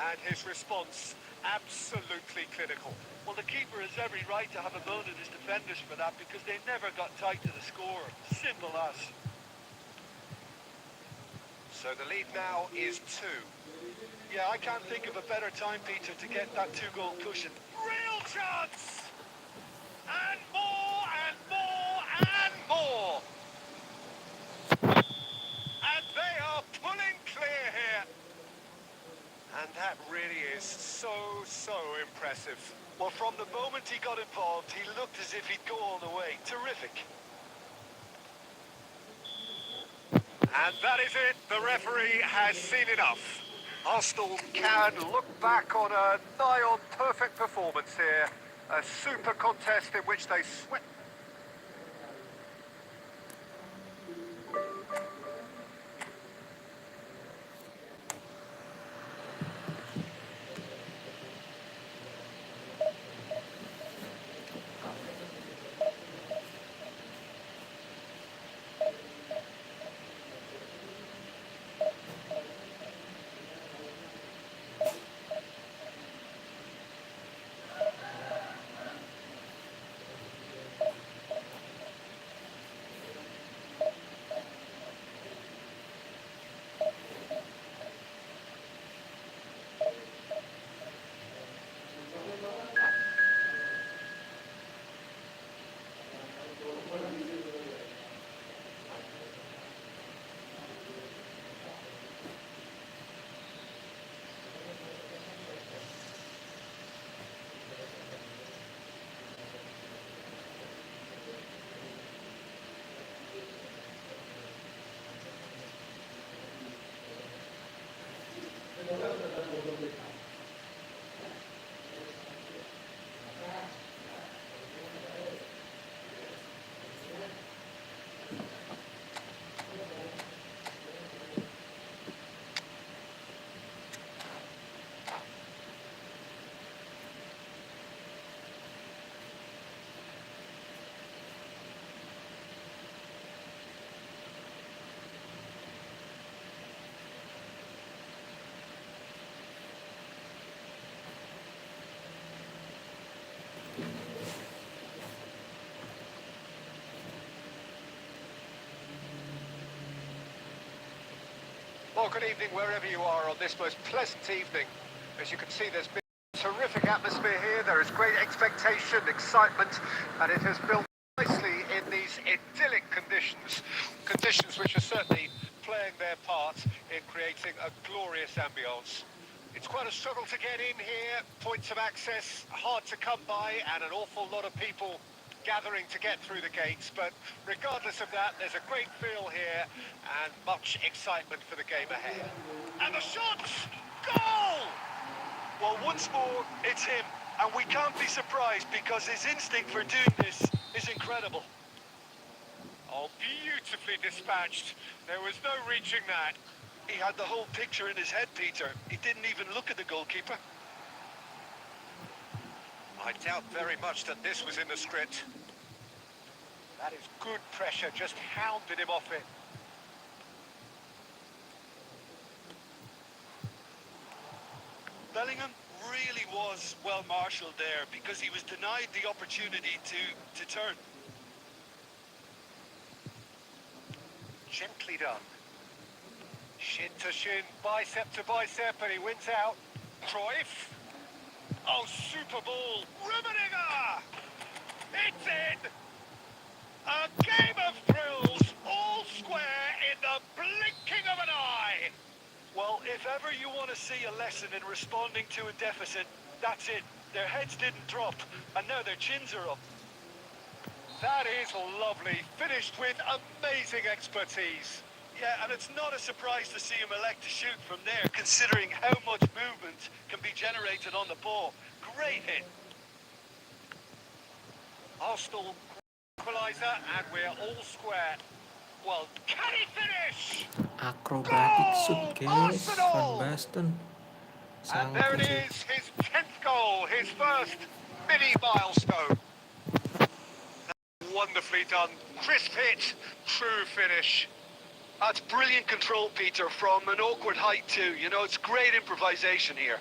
and his response absolutely clinical. Well, the keeper has every right to have a moan at his defenders for that because they never got tight to the score. Simple as. So the lead now is 2. Yeah, I can't think of a better time, Peter, to get that 2-goal cushion. Real chance! And more, and more, and more! And they are pulling clear here. And that really is so impressive. Well, from the moment he got involved, he looked as if he'd go all the way. Terrific. And that is it. The referee has seen enough. Arsenal can look back on a nigh-on perfect performance here. A super contest in which they swept. Well, good evening wherever you are on this most pleasant evening. As you can see, there's been a terrific atmosphere here. There is great expectation, excitement, and it has built nicely in these idyllic conditions. Conditions which are certainly playing their part in creating a glorious ambience. It's quite a struggle to get in here. Points of access hard to come by, and an awful lot of people gathering to get through the gates, but regardless of that, there's a great feel here and much excitement for the game ahead. And the shot! Goal! Well, once more, it's him. And we can't be surprised because his instinct for doing this is incredible. Oh, beautifully dispatched. There was no reaching that. He had the whole picture in his head, Peter. He didn't even look at the goalkeeper. I doubt very much that this was in the script. That is good pressure, just hounded him off it. Bellingham really was well marshalled there because he was denied the opportunity to turn. Gently done. Shin to shin, bicep to bicep, and he wins out. Cruyff. Oh, super ball. Rummenigge! It's in! A game of thrills, all square in the blinking of an eye. Well, if ever you want to see a lesson in responding to a deficit, that's it. Their heads didn't drop, and now their chins are up. That is lovely. Finished with amazing expertise. Yeah, and it's not a surprise to see him elect to shoot from there, considering how much movement can be generated on the ball. Great hit. Arsenal equaliser, and we're all square. Well, can he finish? Acrobatic shoot, Goal! guys. Van Arsenal! Basten. And Sangat there it lucu. is, his 10th goal, his first mini milestone. Wonderfully done. Crisp hit, true finish. That's brilliant control, Peter, from an awkward height too. You know, it's great improvisation here.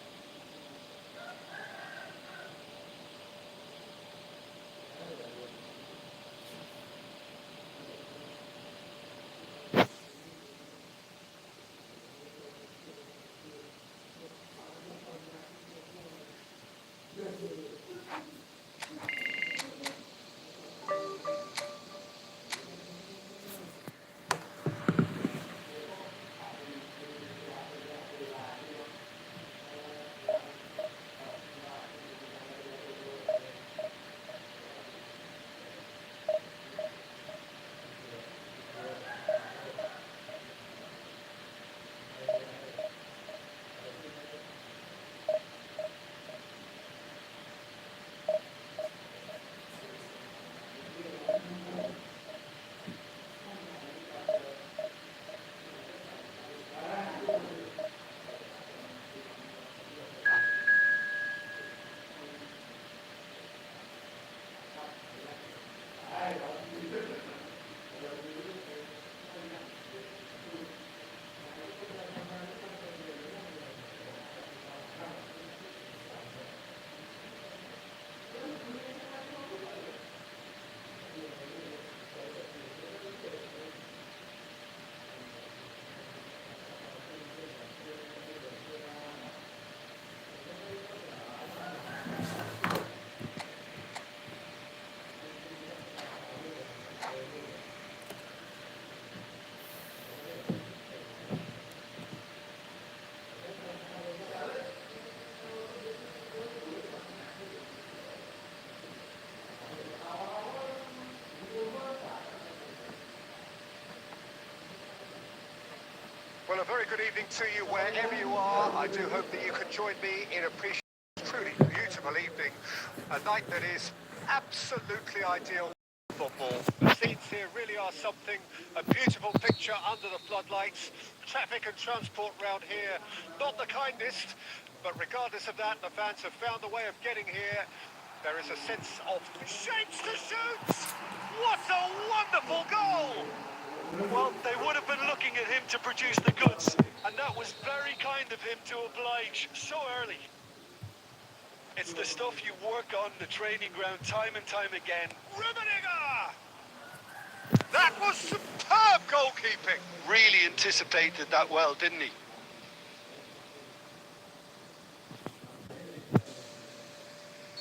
Well, a very good evening to you wherever you are. I do hope that you can join me in appreciating this truly beautiful evening, a night that is absolutely ideal for football. The scenes here really are something, a beautiful picture under the floodlights. Traffic and transport round here, not the kindest, but regardless of that, the fans have found a way of getting here. There is a sense of shapes to shoot! What a wonderful goal! Well, they would have been looking at him to produce the goods, and that was very kind of him to oblige so early. It's the stuff you work on the training ground time and time again. Rummenigge! That was superb goalkeeping! Really anticipated that well, didn't he?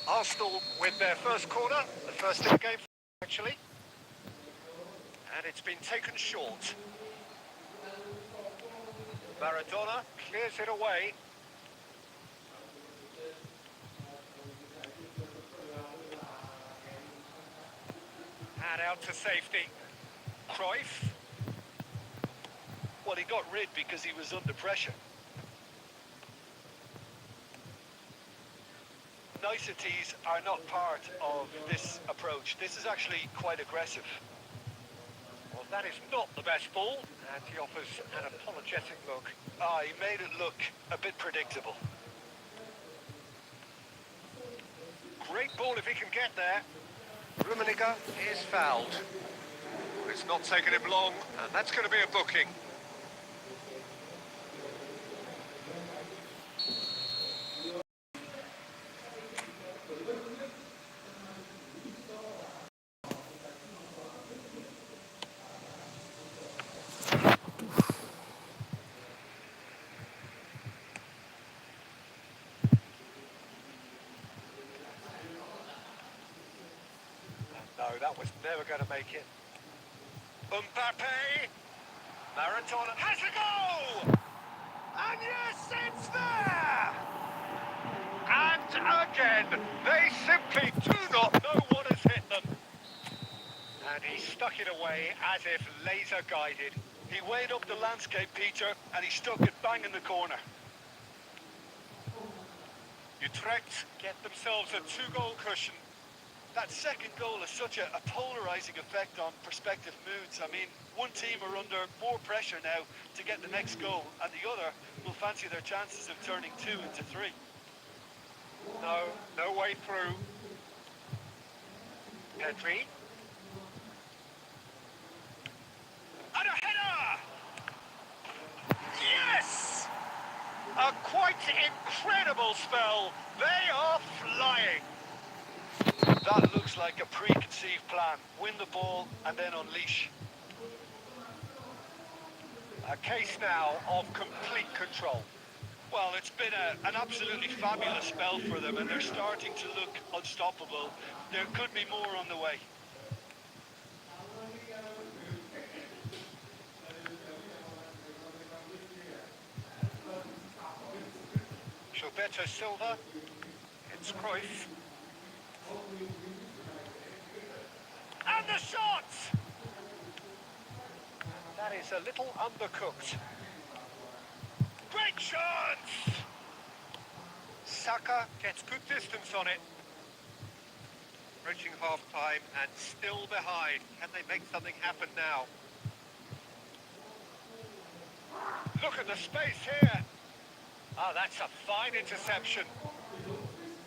Arsenal with their first corner, the first in the game, actually. And it's been taken short. Maradona clears it away. And out to safety. Cruyff. Well, he got rid because he was under pressure. Niceties are not part of this approach. This is actually quite aggressive. Well, that is not the best ball. And he offers an apologetic look. He made it look a bit predictable. Great ball if he can get there. Rummenigge is fouled. It's not taken him long, and that's going to be a booking. No, that was never going to make it. Mbappe! Maradona has a go! And yes, it's there! And again, they simply do not know what has hit them. And he stuck it away as if laser guided. He weighed up the landscape, Peter, and he stuck it bang in the corner. Utrecht get themselves a 2-goal cushion. That second goal has such a polarising effect on prospective moods. I mean, one team are under more pressure now to get the next goal, and the other will fancy their chances of turning 2 into 3. No way through. Petri. And a header! Yes! A quite incredible spell. They are flying. That looks like a preconceived plan. Win the ball and then unleash. A case now of complete control. Well, it's been an absolutely fabulous spell for them, and they're starting to look unstoppable. There could be more on the way. Gilberto Silva. It's Cruyff. And the shot! That is a little undercooked. Great chance! Saka gets good distance on it. Reaching half-time and still behind. Can they make something happen now? Look at the space here. Ah, that's a fine interception.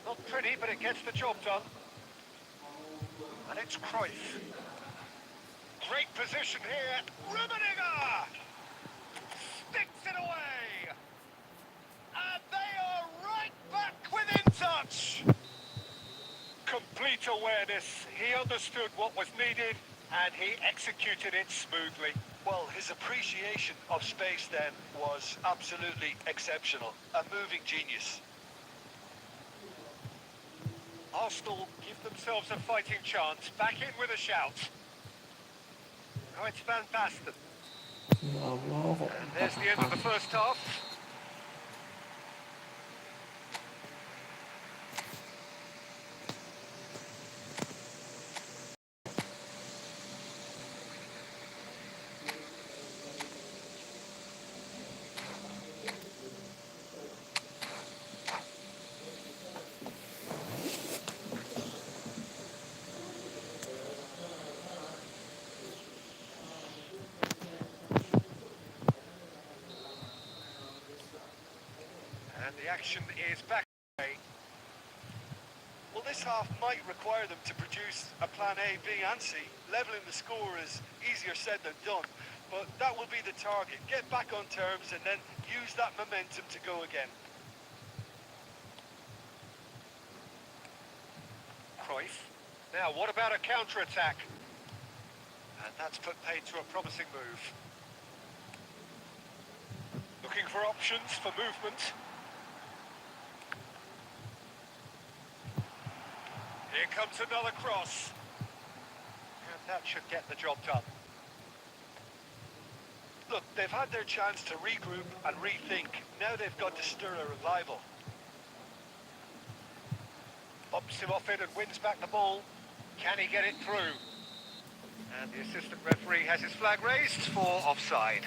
Not pretty, but it gets the job done. And it's Cruyff. Great position here. Rummenigge! Sticks it away! And they are right back within touch! Complete awareness. He understood what was needed and he executed it smoothly. Well, his appreciation of space then was absolutely exceptional. A moving genius. Arsenal give themselves a fighting chance. Back in with a shout. Oh, it's Van Basten. Ya Allah, kok And there's the end of the first half. And the action is back away. Well, this half might require them to produce a plan A, B and C. Levelling the score is easier said than done, but that will be the target. Get back on terms and then use that momentum to go again. Cruyff. Now, what about a counter-attack? And that's put paid to a promising move. Looking for options for movement. Here comes another cross. And that should get the job done. Look, they've had their chance to regroup and rethink. Now they've got to stir a revival. Bumps him off it and wins back the ball. Can he get it through? And the assistant referee has his flag raised for offside.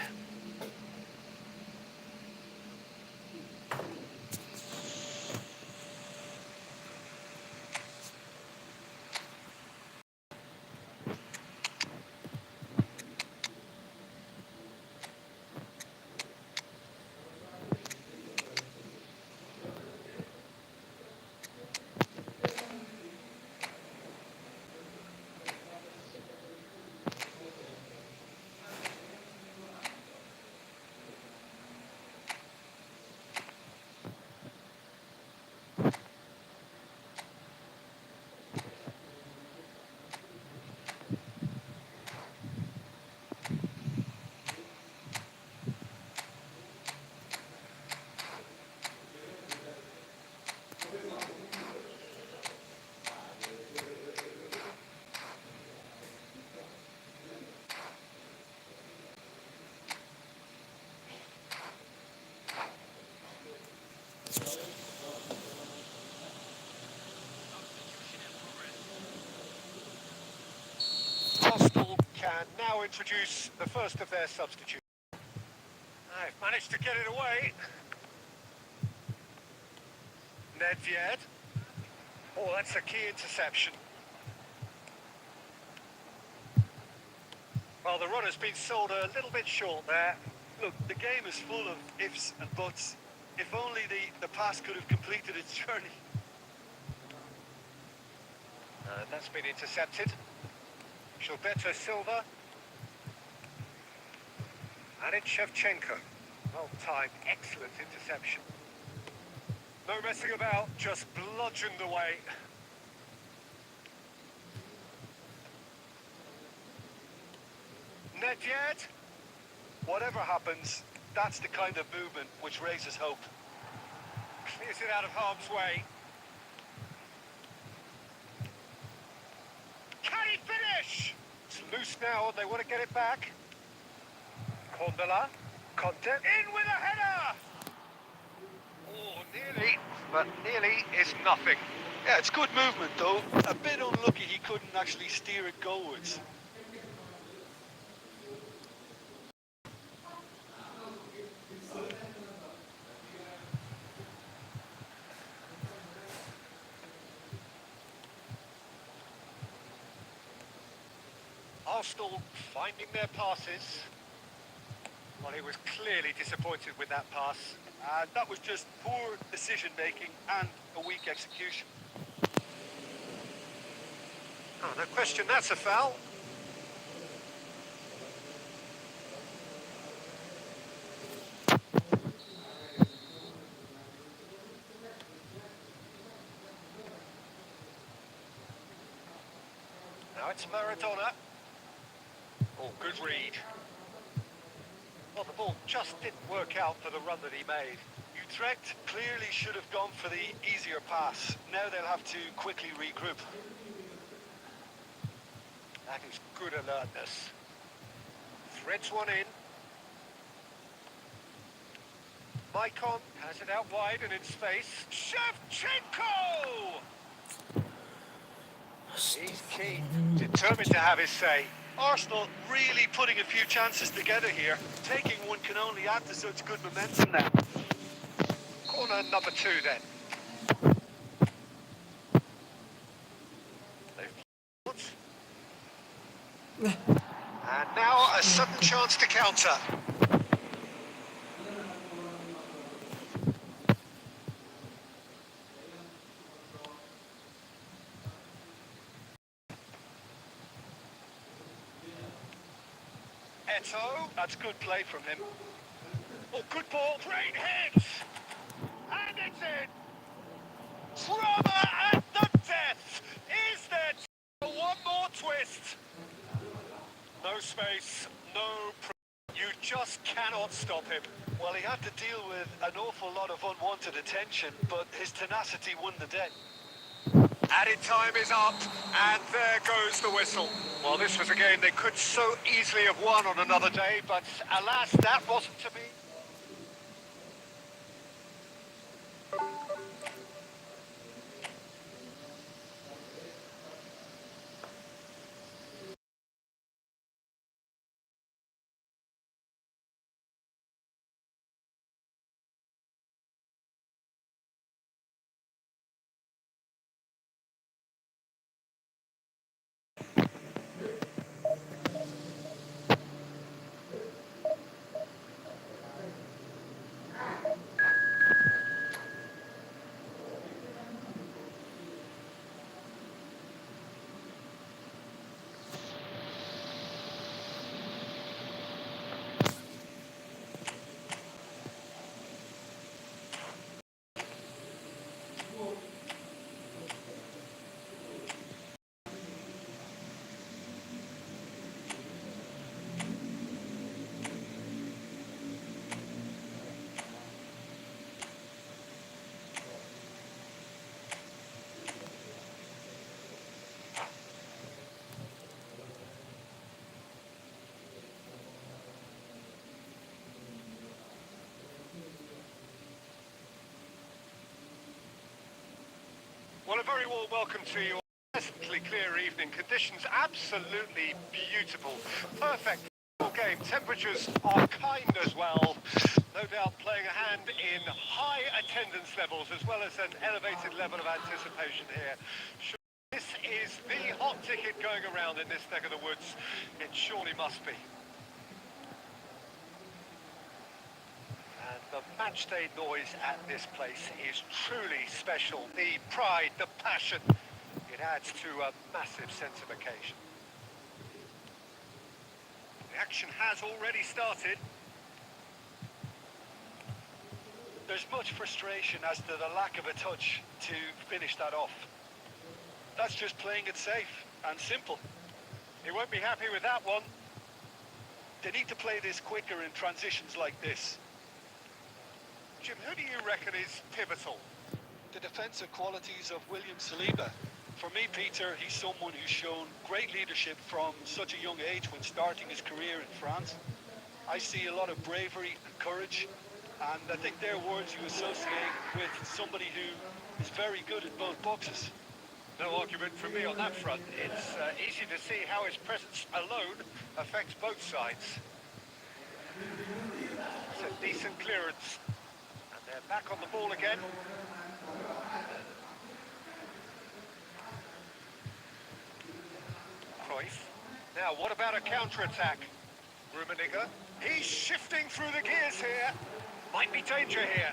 Arsenal can now introduce the first of their substitutes. They've managed to get it away. Nedved. Oh, that's a key interception. Well, the run has been sold a little bit short there. Look, the game is full of ifs and buts. If only the pass could have completed its journey. That's been intercepted. Shulbeta Silva. And it's Shevchenko. Well timed, excellent interception. No messing about, just bludgeoned away. Net yet? Whatever happens, that's the kind of movement which raises hope. Clears it out of harm's way. Can he finish? It's loose now and they want to get it back. Kondola. Conte in with a header! Oh, nearly, but nearly is nothing. Yeah, it's good movement though. A bit unlucky he couldn't actually steer it goalwards. Arsenal finding their passes. Well, he was clearly disappointed with that pass. That was just poor decision making and a weak execution. Oh, no question, that's a foul. Now it's Maradona. Oh, good read. Well, the ball just didn't work out for the run that he made. Utrecht clearly should have gone for the easier pass. Now they'll have to quickly regroup. That is good alertness. Threads one in. Maicon has it out wide and in space. Shevchenko! He's keen, determined to have his say. Arsenal really putting a few chances together here. Taking one can only add to such good momentum now. Corner number 2 then. And now a sudden chance to counter. Eto. That's good play from him. Oh, good ball. Great hits. And it's in. Drama at the death. Is there one more twist? No space, no... You just cannot stop him. Well, he had to deal with an awful lot of unwanted attention, but his tenacity won the day. Added time is up, and there goes the whistle. Well, this was a game they could so easily have won on another day, but alas, that wasn't to be. Well, a very warm welcome to you. Pleasantly clear evening. Conditions absolutely beautiful. Perfect game. Temperatures are kind as well. No doubt playing a hand in high attendance levels as well as an elevated level of anticipation here. this is the hot ticket going around in this neck of the woods. It surely must be. And the matchday noise at this place is truly special. The pride, the passion, it adds to a massive sense of occasion. The action has already started. There's much frustration as to the lack of a touch to finish that off. That's just playing it safe and simple. He won't be happy with that one. They need to play this quicker in transitions like this. Jim, who do you reckon is pivotal? The defensive qualities of William Saliba. For me, Peter, he's someone who's shown great leadership from such a young age when starting his career in France. I see a lot of bravery and courage, and I think they're words you associate with somebody who is very good at both boxes. No argument from me on that front. It's easy to see how his presence alone affects both sides. It's a decent clearance. And they're back on the ball again. Cruyff. Now, what about a counter-attack? Rummenigge. He's shifting through the gears here. Might be danger here.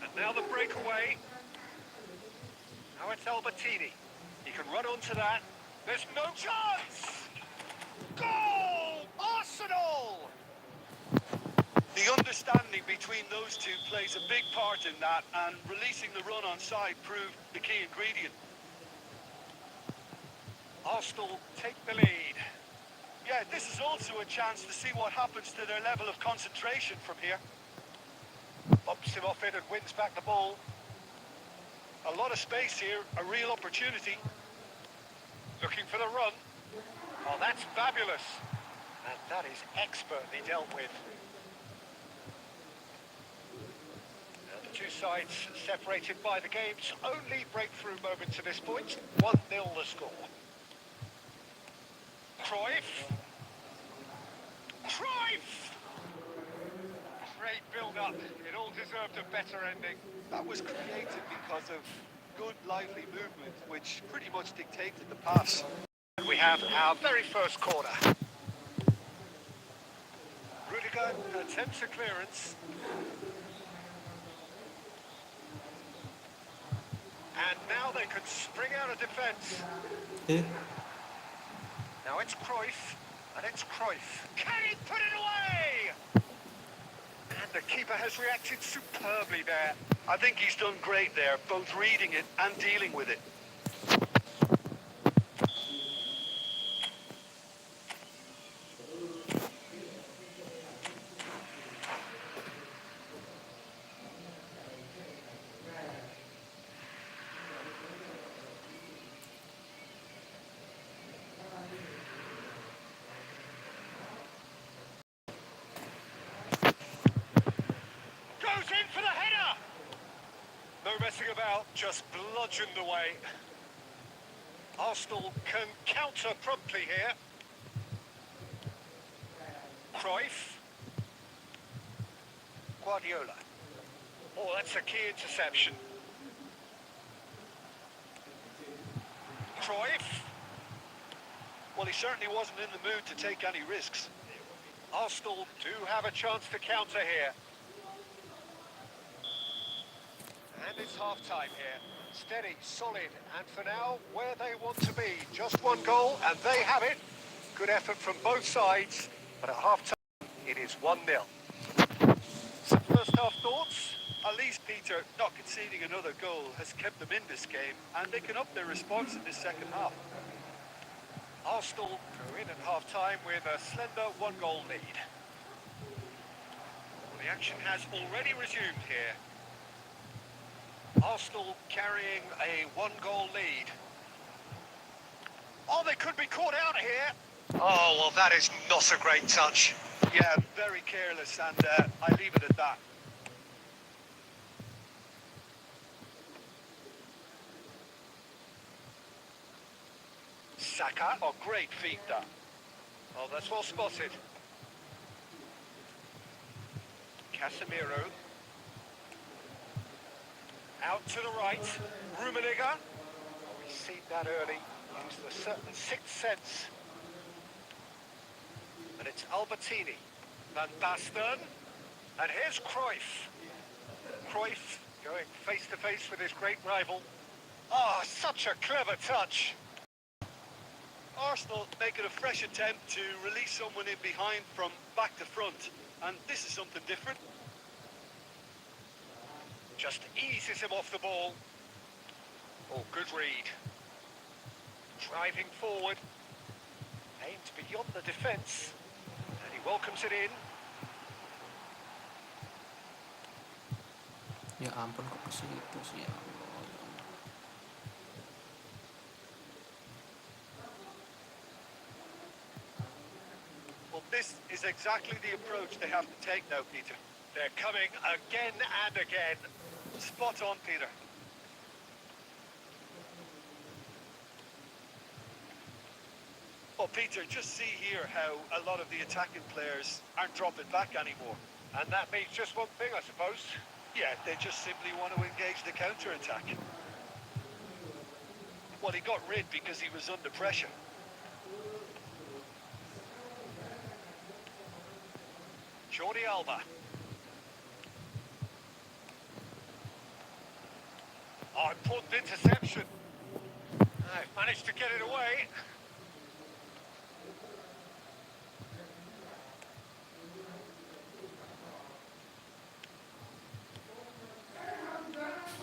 And now the breakaway. Now it's Albertini. He can run onto that. There's no chance! Goal! Arsenal! The understanding between those two plays a big part in that, and releasing the run on side proved the key ingredient. Arsenal take the lead. Yeah, this is also a chance to see what happens to their level of concentration from here. Bumps him off it and wins back the ball. A lot of space here, a real opportunity. Looking for the run. Oh, that's fabulous. And that is expertly dealt with. And the two sides separated by the game's only breakthrough moment to this point. 1-0 the score. Cruyff. Cruyff! Great build-up. It all deserved a better ending. That was created because of good, lively movement, which pretty much dictated the pass. We have our very first corner. Rudiger attempts a clearance. And now they can spring out of defence. Eh? Now it's Cruyff, and it's Cruyff. Can he put it away? And the keeper has reacted superbly there. I think he's done great there, both reading it and dealing with it. Goes in for the header! No messing about, just bludgeoned away. Arsenal can counter promptly here. Cruyff. Guardiola. Oh, that's a key interception. Cruyff. Well, he certainly wasn't in the mood to take any risks. Arsenal do have a chance to counter here. And it's half-time here. Steady, solid, and for now, where they want to be. Just one goal, and they have it. Good effort from both sides, but at half-time, it is 1-0. Some first-half thoughts? At least, Peter, not conceding another goal has kept them in this game, and they can up their response in this second half. Arsenal go in at half-time with a slender one-goal lead. The action has already resumed here. Arsenal carrying a one-goal lead. Oh, they could be caught out here. Oh, well, that is not a great touch. Yeah, very careless, and I leave it at that. Saka. Oh, great feat, that. Oh, that's well spotted. Casemiro. Out to the right. Rummenigge. Oh, we see that early. Used a certain sixth sense. And it's Albertini. Van Basten. And here's Cruyff. Cruyff going face to face with his great rival. Ah, such a clever touch. Arsenal making a fresh attempt to release someone in behind from back to front, and this is something different. Just eases him off the ball. Oh, good read. Driving forward. Aimed beyond the defence. And he welcomes it in. Ya ampun kok ke situ sih ya Allah. Well, this is exactly the approach they have to take now, Peter. They're coming again and again. Spot on, Peter. Well, Peter, just see here how a lot of the attacking players aren't dropping back anymore. And that means just one thing, I suppose. Yeah, they just simply want to engage the counter-attack. Well, he got rid because he was under pressure. Jordi Alba. Oh, important interception. I've managed to get it away.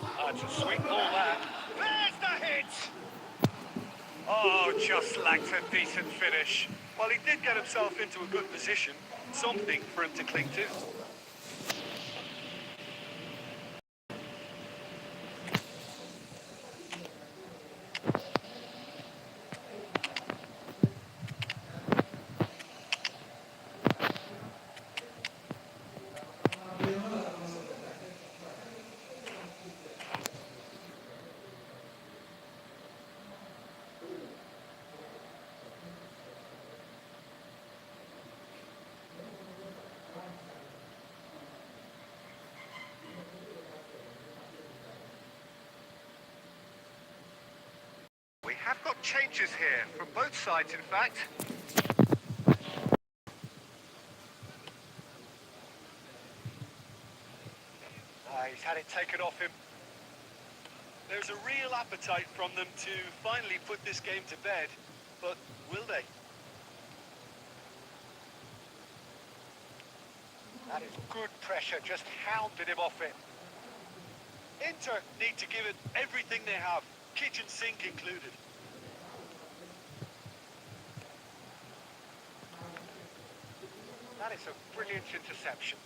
Oh, it's a sweet ball there. There's the hit! Oh, just lacked a decent finish. Well, he did get himself into a good position. Something for him to cling to. We have got changes here, from both sides in fact. He's had it taken off him. There's a real appetite from them to finally put this game to bed, but will they? That is good pressure, just hounded him off it. Inter need to give it everything they have, kitchen sink included. That is a brilliant interception.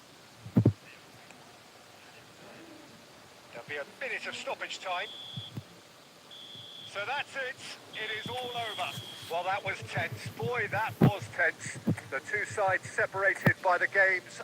There'll be a minute of stoppage time. So that's it. It is all over. Well, that was tense. Boy, that was tense. The two sides separated by the game's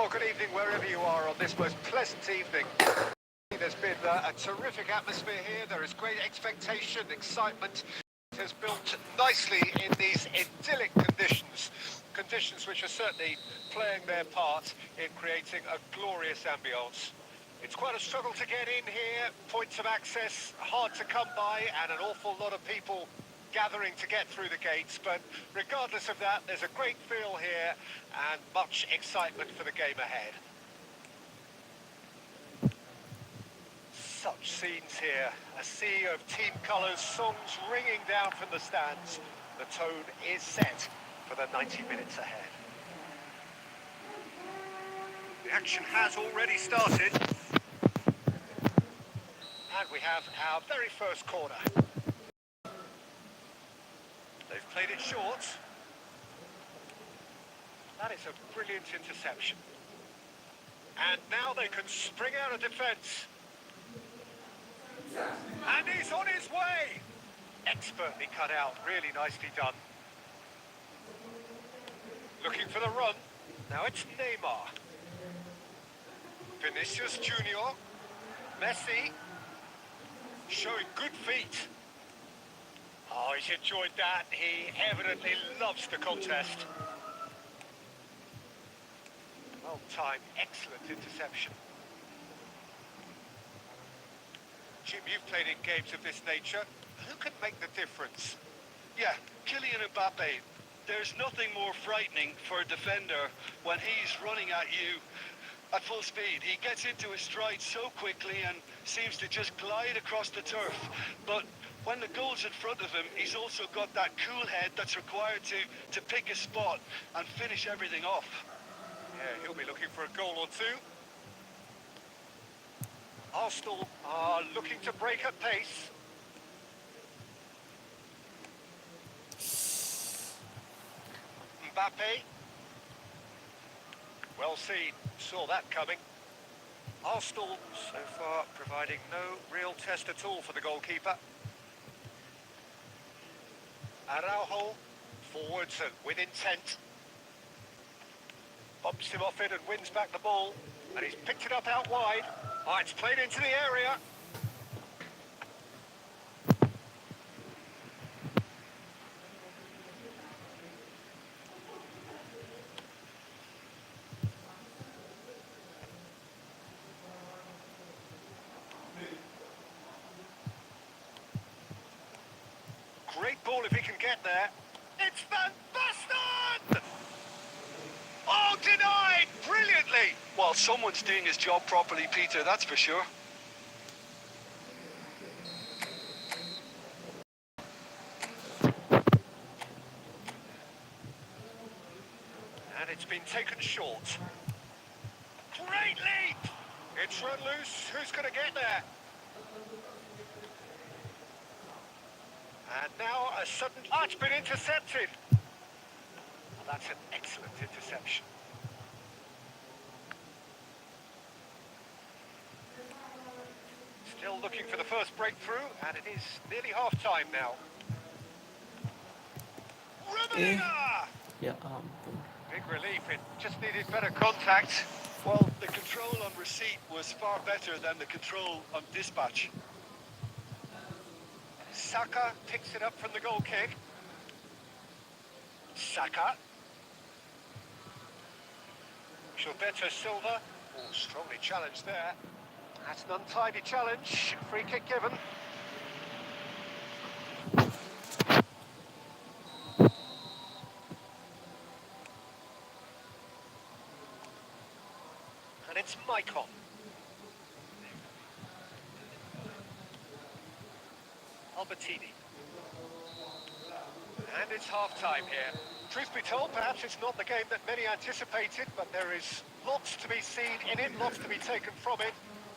Well, good evening wherever you are on this most pleasant evening. There's been a terrific atmosphere here. There is great expectation, excitement. It has built nicely in these idyllic conditions. Conditions which are certainly playing their part in creating a glorious ambience. It's quite a struggle to get in here. Points of access hard to come by, and an awful lot of people gathering to get through the gates, but regardless of that, there's a great feel here and much excitement for the game ahead. Such scenes here, a sea of team colours, songs ringing down from the stands. The tone is set for the 90 minutes ahead. The action has already started. And we have our very first corner. They've played it short. That is a brilliant interception. And now they can spring out of defence. And he's on his way! Expertly cut out, really nicely done. Looking for the run. Now it's Neymar. Vinicius Junior. Messi. Showing good feet. Oh, he's enjoyed that. He evidently loves the contest. Well timed, excellent interception. Jim, you've played in games of this nature. Who can make the difference? Yeah, Kylian Mbappe. There's nothing more frightening for a defender when he's running at you at full speed. He gets into his stride so quickly and seems to just glide across the turf. But when the goal's in front of him, he's also got that cool head that's required to pick his spot and finish everything off. Yeah, he'll be looking for a goal or two. Arsenal are looking to break at pace. Mbappe. Well seen, saw that coming. Arsenal so far providing no real test at all for the goalkeeper. Araujo forwards and with intent. Bumps him off it and wins back the ball. And he's picked it up out wide. Oh, it's played into the area. Great ball if he can get there. It's Van Basten! Oh, denied! Brilliantly! Well, someone's doing his job properly, Peter, that's for sure. And it's been taken short. Great leap! It's run loose. Who's going to get there? And now a sudden... Oh, it's been intercepted. Well, that's an excellent interception. Still looking for the first breakthrough, and it is nearly half-time now. Rummenigge! Ya ampun. Big relief, it just needed better contact. Well, the control on receipt was far better than the control on dispatch. Saka picks it up from the goal kick. Saka. Gilberto Silva. Oh, strongly challenged there. That's an untidy challenge. Free kick given. And it's Maicon. Albertini. And it's half-time here. Truth be told, perhaps it's not the game that many anticipated, but there is lots to be seen in it, lots to be taken from it.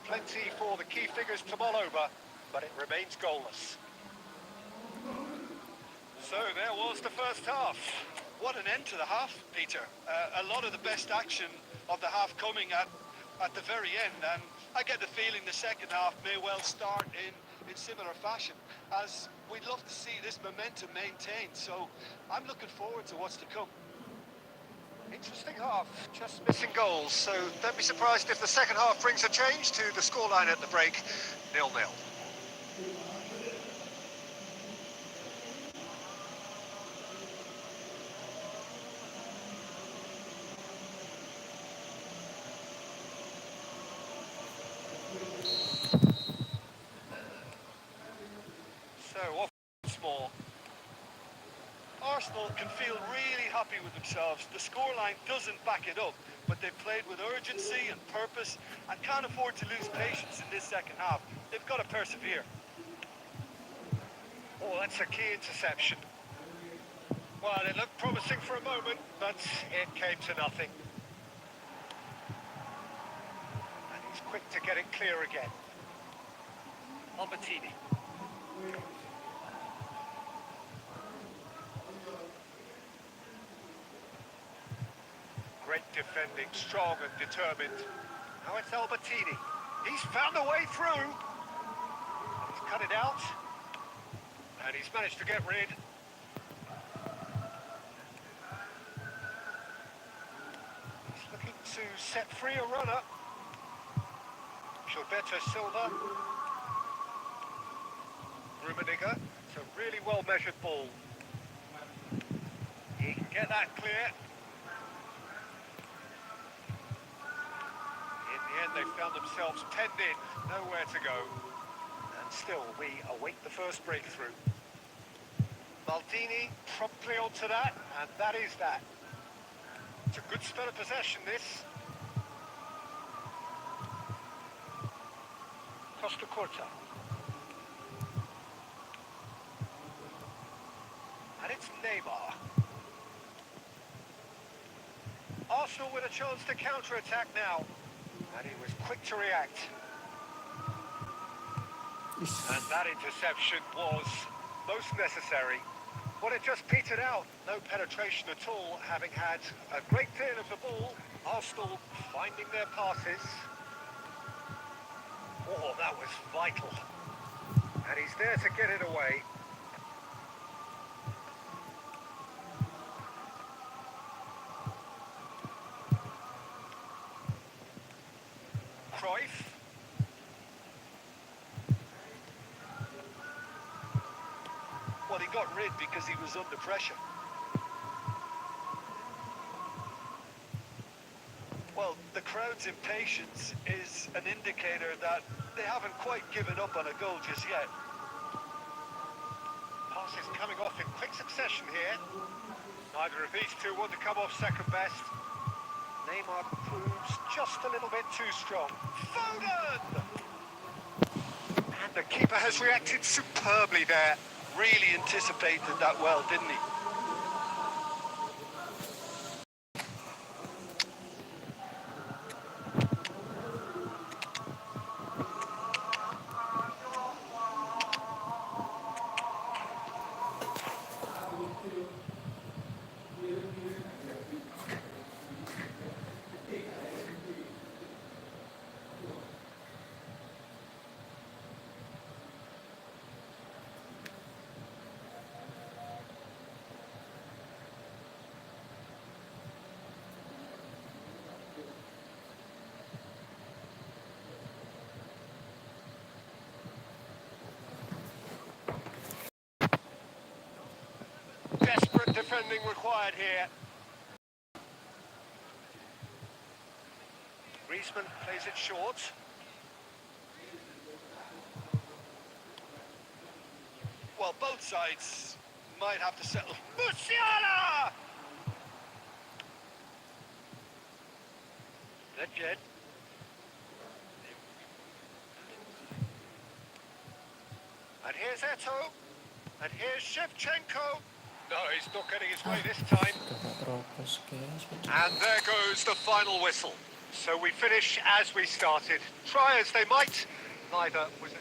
Plenty for the key figures to mull over, but it remains goalless. So there was the first half. What an end to the half, Peter. A lot of the best action of the half coming at the very end, and I get the feeling the second half may well start in similar fashion, as we'd love to see this momentum maintained. So I'm looking forward to what's to come. Interesting half, just missing goals, so don't be surprised if the second half brings a change to the scoreline at the break, 0-0. So off once more. Arsenal can feel really happy with themselves. The scoreline doesn't back it up, but they've played with urgency and purpose and can't afford to lose patience in this second half. They've got to persevere. Oh, that's a key interception. Well, it looked promising for a moment, but it came to nothing. And he's quick to get it clear again. Albertini. Great defending, strong and determined. Now it's Albertini. He's found a way through. He's cut it out. And he's managed to get rid. He's looking to set free a runner. Gilberto Silva. Rummenigge. It's a really well-measured ball. He can get that clear. In the end, they found themselves penned in, nowhere to go. And still, we await the first breakthrough. Maldini promptly onto that, and that is that. It's a good spell of possession, this. Costa Corta. And it's Neymar. Arsenal with a chance to counter-attack now. And he was quick to react. And that interception was most necessary. Well, it just petered out. No penetration at all, having had a great deal of the ball. Arsenal finding their passes. Oh, that was vital. And he's there to get it away. Cruyff. Well, he got rid because he was under pressure. Well, the crowd's impatience is an indicator that they haven't quite given up on a goal just yet. Passes coming off in quick succession here. Neither of these two want to come off second best. Neymar proves just a little bit too strong. Foden! And the keeper has reacted superbly there. Really anticipated that well, didn't he? Desperate defending required here. Griezmann plays it short. Well, both sides might have to settle. Musiala! Legend. And here's Eto. And here's Shevchenko. No, he's not getting his way this time. And there goes the final whistle. So we finish as we started. Try as they might, neither was it.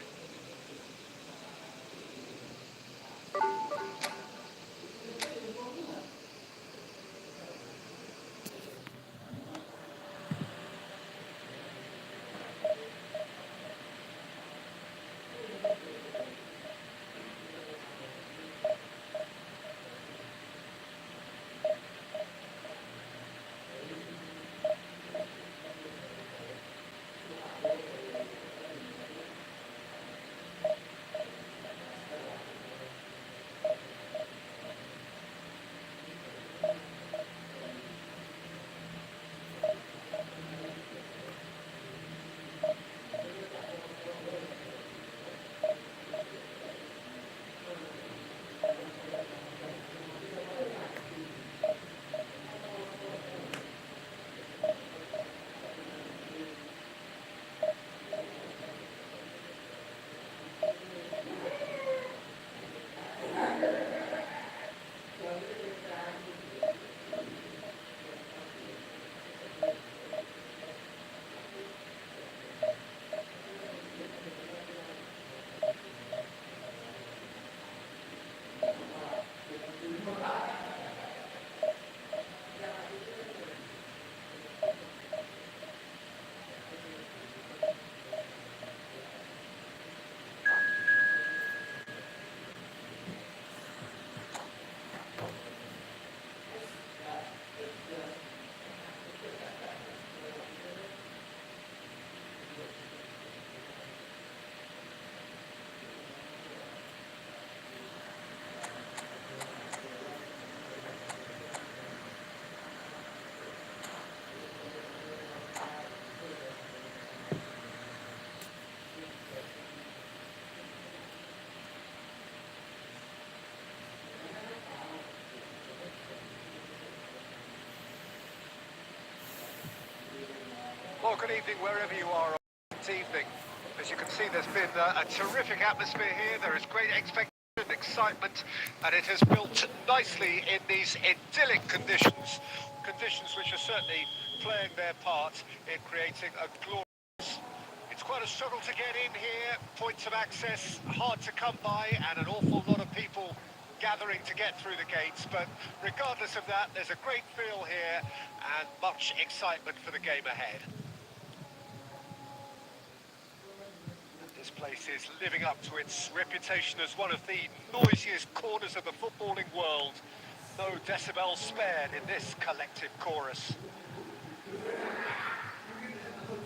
Well, good evening wherever you are this evening. As you can see, there's been a terrific atmosphere here. There is great expectation and excitement, and it has built nicely in these idyllic conditions. Conditions which are certainly playing their part in creating a glorious... It's quite a struggle to get in here, points of access hard to come by, and an awful lot of people gathering to get through the gates, but regardless of that, there's a great feel here and much excitement for the game ahead. This place is living up to its reputation as one of the noisiest corners of the footballing world. No decibels spared in this collective chorus.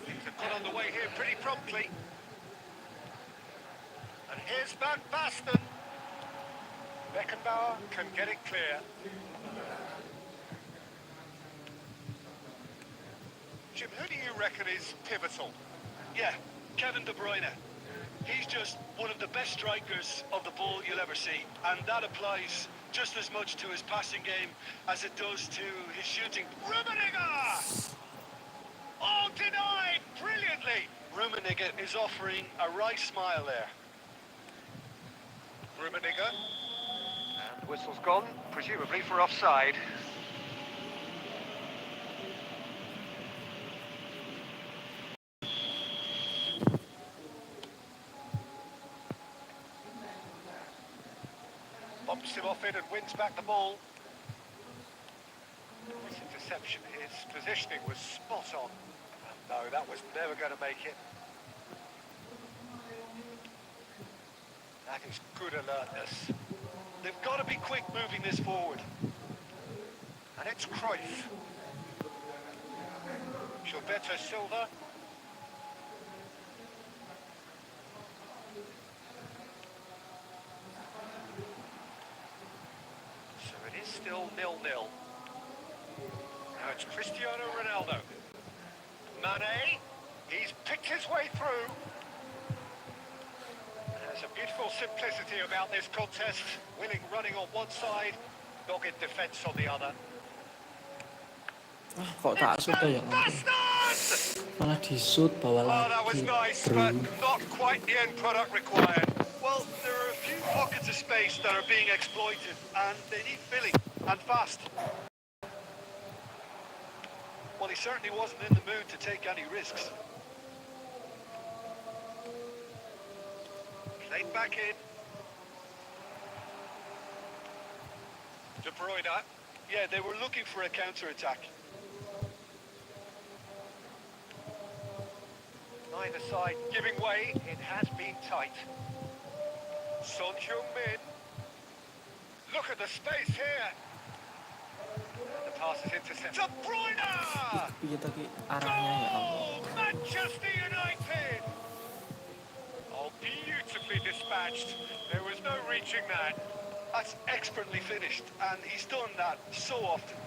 Things have got underway here pretty promptly. And here's Van Basten. Beckenbauer can get it clear. Jim, who do you reckon is pivotal? Yeah, Kevin De Bruyne. He's just one of the best strikers of the ball you'll ever see, and that applies just as much to his passing game as it does to his shooting. Rummenigge! Oh, denied brilliantly! Rummenigge is offering a wry smile there. Rummenigge. And whistle's gone, presumably for offside. Bumps him off it and wins back the ball. This interception, his positioning was spot on. No, that was never going to make it. That is good alertness. They've got to be quick moving this forward. And it's Cruyff. Gilberto Silva. So it is still 0-0. Now it's Cristiano Ronaldo. Mane, he's picked his way through. There's a beautiful simplicity about this contest. Winning running on one side, dogged defence on the other. Kok tak shoot ya malah di shoot bawah Oh, that was lagi nice, bro. but not quite the end product required. Well, there are a few pockets of space that are being exploited, and they need filling, and fast. Well, he certainly wasn't in the mood to take any risks. Played back in. De Bruyne. Yeah, they were looking for a counter-attack. Neither side giving way. It has been tight. Son Heung-min. Look at the space here. And the pass is intercepted. De Bruyne! Piye to ki arahnya ya Allah. Goal! Manchester United! Oh, beautifully dispatched. There was no reaching that. That's expertly finished, and he's done that so often.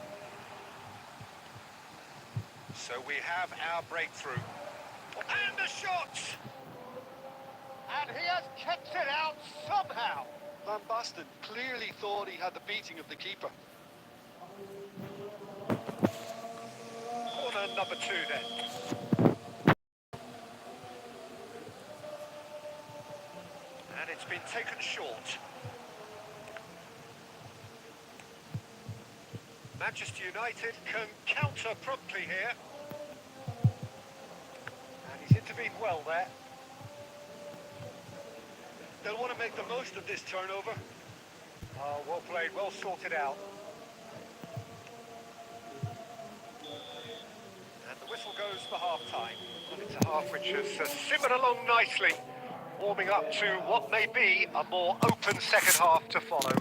So we have our breakthrough. And the shot! And he has kept it out somehow. Van Basten clearly thought he had the beating of the keeper. Corner number 2 then. And it's been taken short. Manchester United can counter promptly here. And he's intervened well there. They'll want to make the most of this turnover. Oh, well played, well sorted out. And the whistle goes for half-time. And it's a half which has simmered along nicely, warming up to what may be a more open second half to follow.